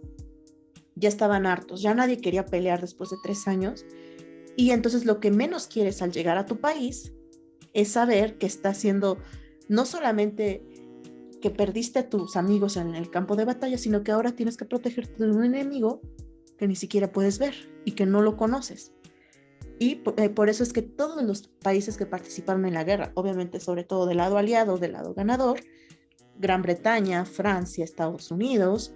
Ya estaban hartos, ya nadie quería pelear después de 3 años y entonces lo que menos quieres al llegar a tu país es saber que está haciendo no solamente que perdiste a tus amigos en el campo de batalla, sino que ahora tienes que protegerte de un enemigo que ni siquiera puedes ver y que no lo conoces. Y por eso es que todos los países que participaron en la guerra, obviamente sobre todo del lado aliado, del lado ganador, Gran Bretaña, Francia, Estados Unidos,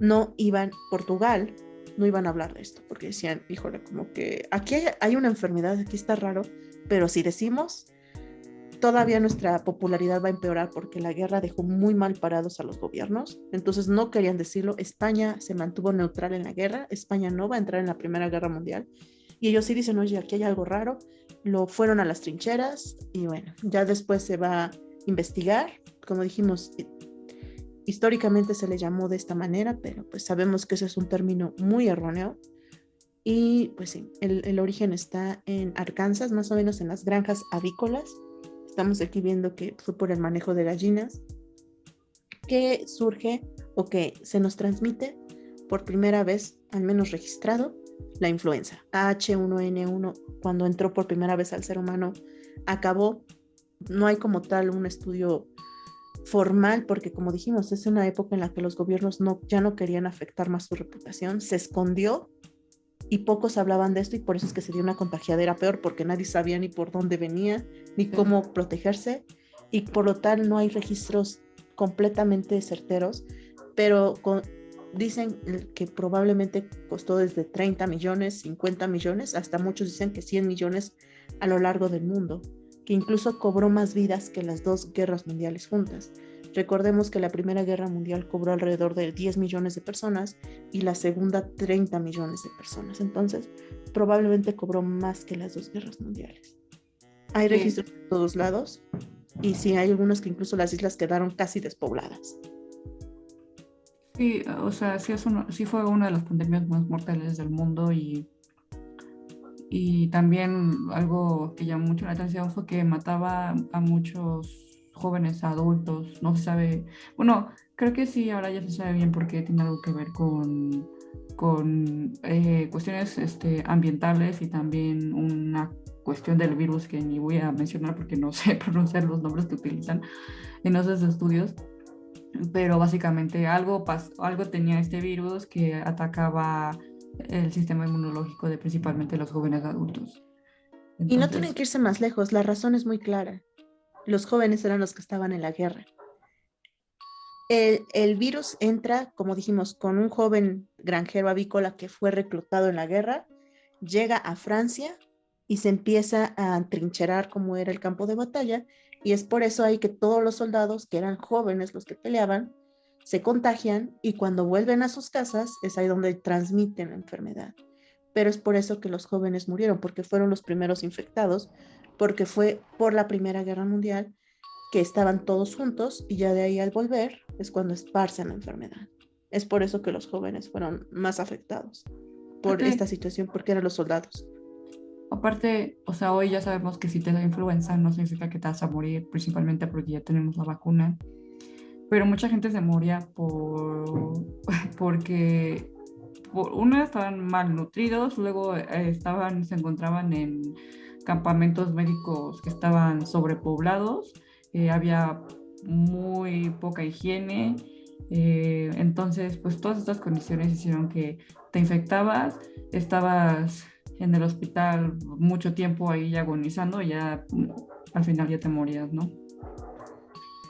no iban, Portugal, no iban a hablar de esto, porque decían, híjole, como que aquí hay una enfermedad, aquí está raro, pero si decimos, todavía nuestra popularidad va a empeorar porque la guerra dejó muy mal parados a los gobiernos, entonces no querían decirlo. España se mantuvo neutral en la guerra, España no va a entrar en la Primera Guerra Mundial, y ellos sí dicen, oye, aquí hay algo raro, lo fueron a las trincheras, y bueno, ya después se va a investigar, como dijimos, históricamente se le llamó de esta manera, pero pues sabemos que ese es un término muy erróneo. Y pues sí, el origen está en Arkansas, más o menos en las granjas avícolas. Estamos aquí viendo que fue por el manejo de gallinas que surge o que se nos transmite por primera vez, al menos registrado, la influenza. H1N1, cuando entró por primera vez al ser humano, acabó. No hay como tal un estudio formal, porque como dijimos, es una época en la que los gobiernos ya no querían afectar más su reputación, se escondió y pocos hablaban de esto y por eso es que se dio una contagiadera peor, porque nadie sabía ni por dónde venía, ni cómo protegerse y por lo tal no hay registros completamente certeros, pero dicen que probablemente costó desde 30 millones, 50 millones, hasta muchos dicen que 100 millones a lo largo del mundo, que incluso cobró más vidas que las dos guerras mundiales juntas. Recordemos que la Primera Guerra Mundial cobró alrededor de 10 millones de personas y la segunda 30 millones de personas. Entonces, probablemente cobró más que las dos guerras mundiales. Hay registros de todos lados y sí, hay algunos que incluso las islas quedaron casi despobladas. Sí, o sea, sí fue una de las pandemias más mortales del mundo y también algo que llamó mucho la atención fue que mataba a muchos jóvenes adultos, no se sabe, bueno, creo que sí, ahora ya se sabe bien porque tiene algo que ver con cuestiones ambientales y también una cuestión del virus que ni voy a mencionar porque no sé pronunciar los nombres que utilizan en esos estudios, pero básicamente algo tenía este virus que atacaba el sistema inmunológico de principalmente los jóvenes adultos. Y no tienen Entonces, que irse más lejos, la razón es muy clara. Los jóvenes eran los que estaban en la guerra. El virus entra, como dijimos, con un joven granjero avícola que fue reclutado en la guerra, llega a Francia y se empieza a trincherar como era el campo de batalla, y es por eso ahí que todos los soldados, que eran jóvenes los que peleaban, se contagian y cuando vuelven a sus casas es ahí donde transmiten la enfermedad. Pero es por eso que los jóvenes murieron, porque fueron los primeros infectados, porque fue por la Primera Guerra Mundial que estaban todos juntos y ya de ahí al volver es cuando esparcen la enfermedad. Es por eso que los jóvenes fueron más afectados por aparte, esta situación, porque eran los soldados. aparte, o sea, hoy ya sabemos que si te da influenza no significa que te vas a morir, principalmente porque ya tenemos la vacuna. Pero mucha gente se moría porque una estaban malnutridos, luego se encontraban en campamentos médicos que estaban sobrepoblados, había muy poca higiene, entonces pues todas estas condiciones hicieron que te infectabas, estabas en el hospital mucho tiempo ahí agonizando y ya al final ya te morías, ¿no?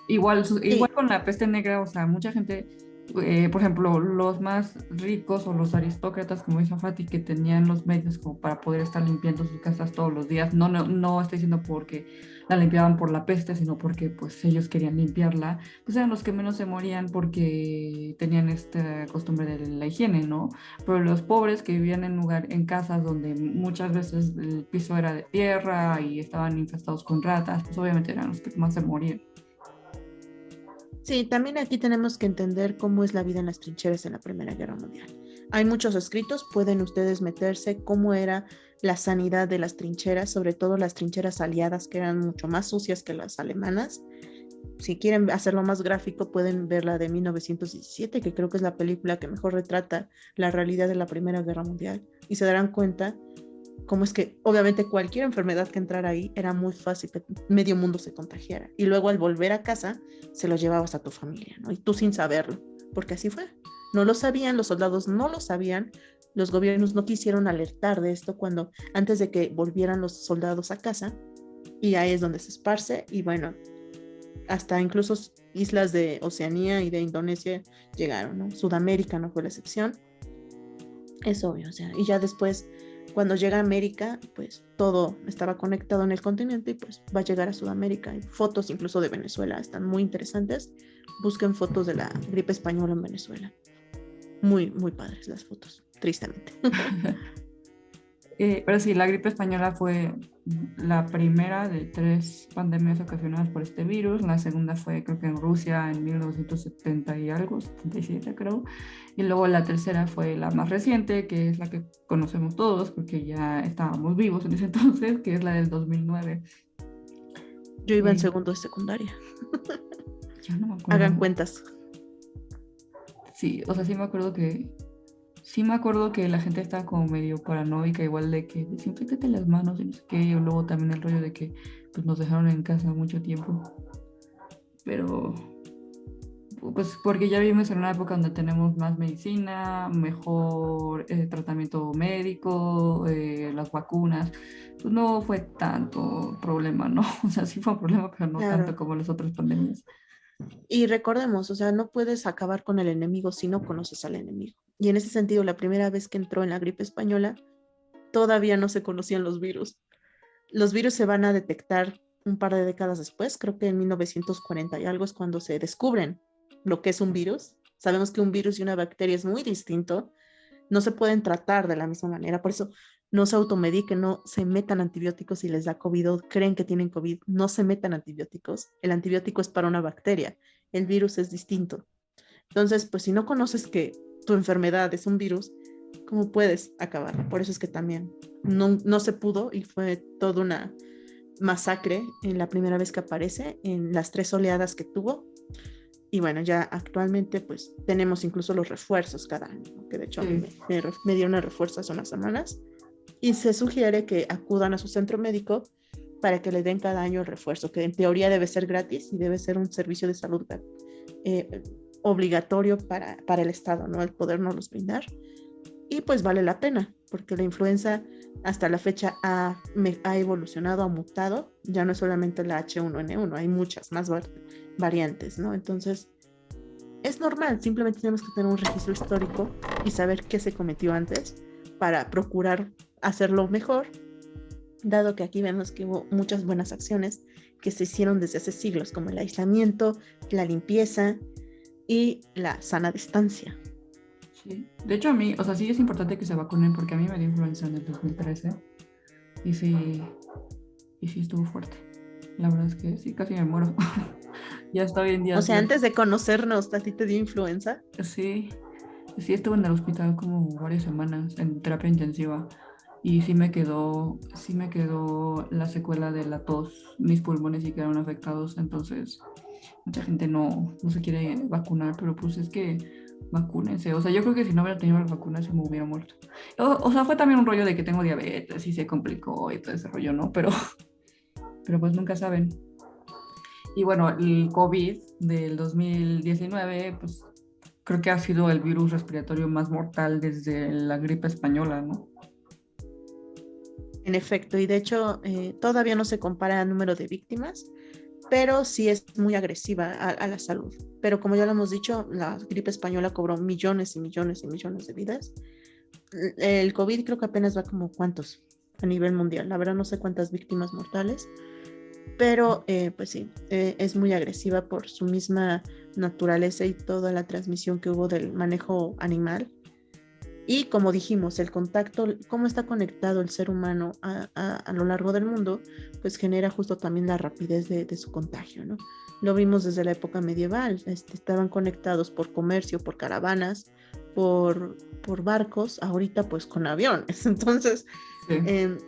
Igual, igual Sí, con la peste negra, o sea, mucha gente, por ejemplo, los más ricos o los aristócratas, como dice Fati, que tenían los medios como para poder estar limpiando sus casas todos los días, no estoy diciendo porque la limpiaban por la peste, sino porque pues ellos querían limpiarla, pues eran los que menos se morían porque tenían esta costumbre de la higiene, ¿no? Pero los pobres que vivían en casas donde muchas veces el piso era de tierra y estaban infestados con ratas, pues obviamente eran los que más se morían. sí, también aquí tenemos que entender cómo es la vida en las trincheras en la Primera Guerra Mundial. Hay muchos escritos, pueden ustedes meterse cómo era la sanidad de las trincheras, sobre todo las trincheras aliadas, que eran mucho más sucias que las alemanas. Si quieren hacerlo más gráfico, pueden ver la de 1917, que creo que es la película que mejor retrata la realidad de la Primera Guerra Mundial. Y se darán cuenta cómo es que, obviamente, cualquier enfermedad que entrara ahí era muy fácil que medio mundo se contagiara. Y luego al volver a casa, se lo llevabas a tu familia, ¿no? Y tú sin saberlo, porque así fue. No lo sabían, los soldados no lo sabían, los gobiernos no quisieron alertar de esto cuando, antes de que volvieran los soldados a casa, y ahí es donde se esparce, y bueno, hasta incluso islas de Oceanía y de Indonesia llegaron, ¿no? Sudamérica no fue la excepción, es obvio, o sea, y ya después, cuando llega a América, pues todo estaba conectado en el continente y pues va a llegar a Sudamérica. Hay fotos incluso de Venezuela, están muy interesantes. Busquen fotos de la gripe española en Venezuela. Muy, muy padres las fotos, tristemente. Pero sí, la gripe española fue la primera de tres pandemias ocasionadas por este virus. La segunda fue, creo que en Rusia en 1970 y algo, 77 creo. Y luego la tercera fue la más reciente, que es la que conocemos todos, porque ya estábamos vivos en ese entonces, que es la del 2009. Yo iba en Eh, segundo de secundaria. yo no me Hagan acuerdo. cuentas. Sí, o sea, sí me acuerdo que la gente estaba como medio paranoica, igual de que desinféctate las manos y no sé qué, y luego también el rollo de que pues, nos dejaron en casa mucho tiempo. Pero, pues porque ya vivimos en una época donde tenemos más medicina, mejor tratamiento médico, las vacunas, pues no fue tanto problema, ¿no? O sea, sí fue un problema, pero no tanto Claro. como las otras pandemias. Y recordemos, o sea, no puedes acabar con el enemigo si no conoces al enemigo. Y en ese sentido, la primera vez que entró en la gripe española, todavía no se conocían los virus. Los virus se van a detectar un par de décadas después, creo que en 1940 y algo es cuando se descubren lo que es un virus. Sabemos que un virus y una bacteria es muy distinto, no se pueden tratar de la misma manera, por eso no se automediquen, no se metan antibióticos si les da COVID o creen que tienen COVID, no se metan antibióticos. El antibiótico es para una bacteria, el virus es distinto. Entonces, pues si no conoces que tu enfermedad es un virus, ¿cómo puedes acabar? Por eso es que también no se pudo y fue toda una masacre en la primera vez que aparece, en las tres oleadas que tuvo. Y bueno, ya actualmente pues tenemos incluso los refuerzos cada año, ¿no? Que de hecho a mí Sí. me dieron el refuerzo hace unas semanas y se sugiere que acudan a su centro médico para que le den cada año el refuerzo, que en teoría debe ser gratis y debe ser un servicio de salud eh, obligatorio para el Estado, ¿no? El podernos los brindar. Y pues vale la pena. porque la influenza hasta la fecha ha evolucionado, ha mutado, ya no es solamente la H1N1, hay muchas más variantes, ¿no? Entonces, es normal, simplemente tenemos que tener un registro histórico y saber qué se cometió antes para procurar hacerlo mejor, dado que aquí vemos que hubo muchas buenas acciones que se hicieron desde hace siglos, como el aislamiento, la limpieza y la sana distancia. Sí. De hecho, a mí, o sea, sí es importante que se vacunen porque a mí me dio influenza en el 2013 y sí estuvo fuerte. La verdad es que sí, casi me muero. Ya estoy en O días sea, graves. antes de conocernos, ¿a ti te dio influenza? Sí, sí estuve en el hospital como varias semanas en terapia intensiva y sí me quedó la secuela de la tos, mis pulmones sí quedaron afectados, entonces mucha gente no se quiere vacunar, pero pues es que vacúnense. O sea, yo creo que si no hubiera tenido las vacunas se me hubiera muerto. O sea, fue también un rollo de que tengo diabetes y se complicó y todo ese rollo, ¿no? Pero pues nunca saben. Y bueno, el COVID del 2019, pues creo que ha sido el virus respiratorio más mortal desde la gripe española, ¿no? En efecto, y de hecho todavía no se compara el número de víctimas, pero sí es muy agresiva a la salud. Pero como ya lo hemos dicho, la gripe española cobró millones y millones y millones de vidas. El COVID creo que apenas va como cuántos a nivel mundial. La verdad no sé cuántas víctimas mortales, pero pues sí, es muy agresiva por su misma naturaleza y toda la transmisión que hubo del manejo animal. Y como dijimos, el contacto, cómo está conectado el ser humano a lo largo del mundo, pues genera justo también la rapidez de su contagio, ¿no? Lo vimos desde la época medieval, estaban conectados por comercio, por caravanas, por barcos, ahorita pues con aviones. Entonces, Sí. eh,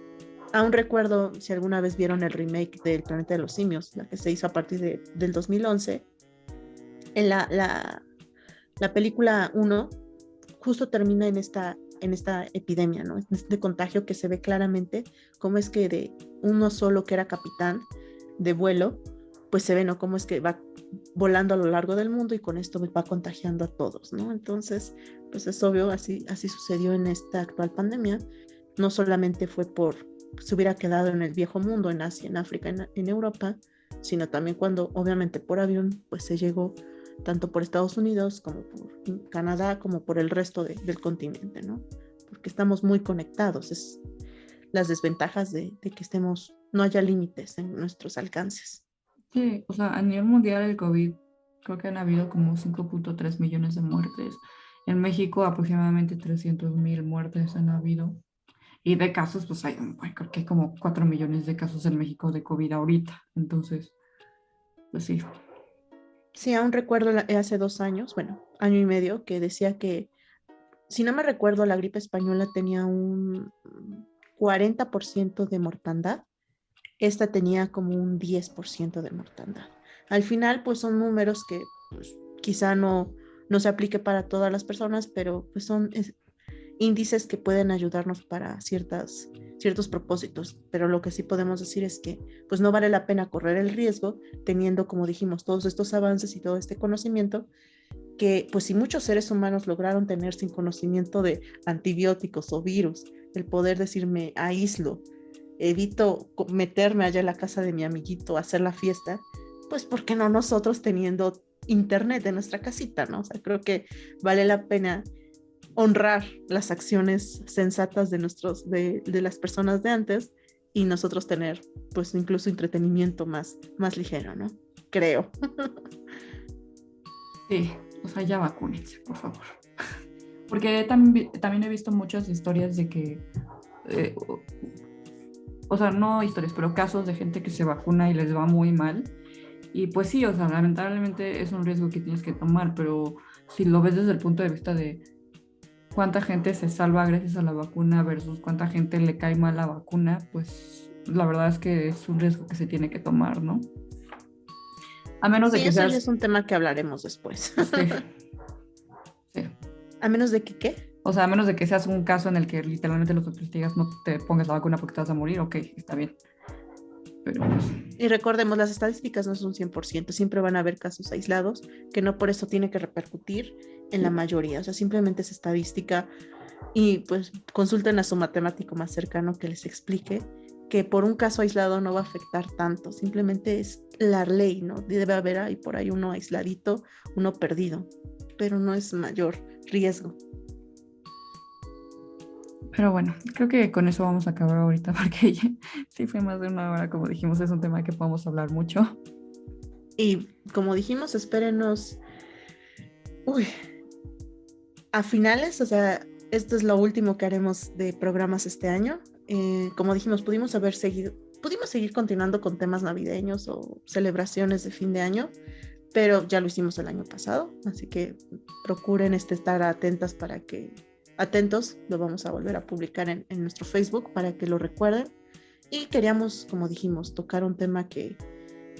aún recuerdo, si alguna vez vieron el remake del Planeta de los Simios, la que se hizo a partir del 2011, en la película uno justo termina en esta epidemia, ¿no? En este contagio que se ve claramente cómo es que de uno solo que era capitán de vuelo, pues se ve, ¿no? Cómo es que va volando a lo largo del mundo y con esto va contagiando a todos, ¿no? Entonces, pues es obvio, así sucedió en esta actual pandemia. No solamente fue por se hubiera quedado en el viejo mundo, en Asia, en África, en Europa, sino también cuando obviamente por avión pues se llegó tanto por Estados Unidos como por Canadá como por el resto del continente, ¿no? Porque estamos muy conectados, es las desventajas de que estemos, no haya límites en nuestros alcances. Sí, o sea, a nivel mundial el COVID creo que han habido como 5.3 millones de muertes. En México aproximadamente 300.000 muertes han habido. Y de casos, pues bueno, creo que hay como 4 millones de casos en México de COVID ahorita. Entonces, pues sí. Sí, aún recuerdo hace 2 años, bueno, año y medio, que decía que, si no me recuerdo, la gripe española tenía un 40% de mortandad. Esta tenía como un 10% de mortandad. Al final, pues son números que pues, quizá no se aplique para todas las personas, pero pues son índices que pueden ayudarnos para ciertos propósitos. Pero lo que sí podemos decir es que pues no vale la pena correr el riesgo teniendo, como dijimos, todos estos avances y todo este conocimiento que pues si muchos seres humanos lograron tener sin conocimiento de antibióticos o virus, el poder decirme aíslo, evito meterme allá en la casa de mi amiguito a hacer la fiesta, pues ¿por qué no nosotros teniendo internet en nuestra casita, ¿no? O sea, creo que vale la pena honrar las acciones sensatas de las personas de antes y nosotros tener pues incluso entretenimiento más ligero, ¿no? Creo. Sí, o sea, ya vacúnense, por favor. Porque también he visto muchas historias de que, eh, o sea, no historias, pero casos de gente que se vacuna y les va muy mal. Y pues sí, o sea, lamentablemente es un riesgo que tienes que tomar, pero si lo ves desde el punto de vista de cuánta gente se salva gracias a la vacuna versus cuánta gente le cae mal la vacuna, pues la verdad es que es un riesgo que se tiene que tomar, ¿no? A menos de Sí, que eso ya seas, es un tema que hablaremos después. sí, sí. A menos de que, ¿qué? O sea, a menos de que seas un caso en el que literalmente los doctores te digas no te pongas la vacuna porque te vas a morir, ok, está bien. pero Y recordemos, las estadísticas no son 100%, siempre van a haber casos aislados, que no por eso tiene que repercutir en la mayoría, o sea, simplemente es estadística y pues consulten a su matemático más cercano que les explique que por un caso aislado no va a afectar tanto, simplemente es la ley, ¿no? Debe haber ahí por ahí uno aisladito, uno perdido, pero no es mayor riesgo. Pero bueno, creo que con eso vamos a acabar ahorita porque ya, sí fue más de una hora, como dijimos, es un tema que podemos hablar mucho. Y como dijimos, espérenos, uy, a finales, o sea, esto es lo último que haremos de programas este año. Como dijimos, pudimos seguir continuando con temas navideños o celebraciones de fin de año, pero ya lo hicimos el año pasado, así que procuren estar atentos, lo vamos a volver a publicar en nuestro Facebook para que lo recuerden. Y queríamos, como dijimos, tocar un tema que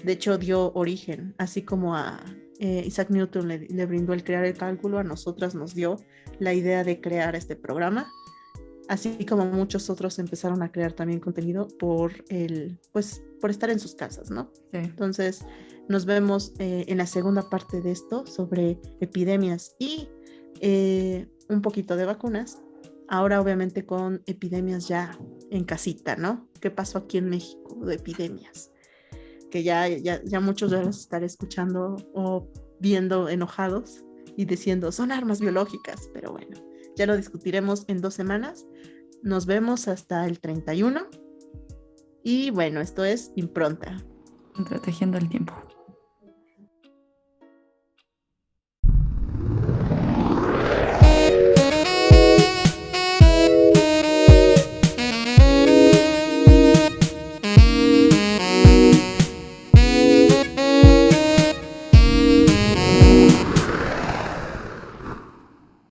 de hecho dio origen, así como a Isaac Newton le brindó el crear el cálculo, a nosotras nos dio la idea de crear este programa, así como muchos otros empezaron a crear también contenido por estar en sus casas, ¿no? Sí. Entonces, nos vemos en la segunda parte de esto sobre epidemias y un poquito de vacunas. Ahora, obviamente, con epidemias ya en casita, ¿no? ¿Qué pasó aquí en México de epidemias? Que ya muchos de los estaré escuchando o viendo enojados y diciendo, son armas biológicas, pero bueno, ya lo discutiremos en 2 semanas. Nos vemos hasta el 31. Y bueno, esto es Impronta. Entretejiendo el tiempo.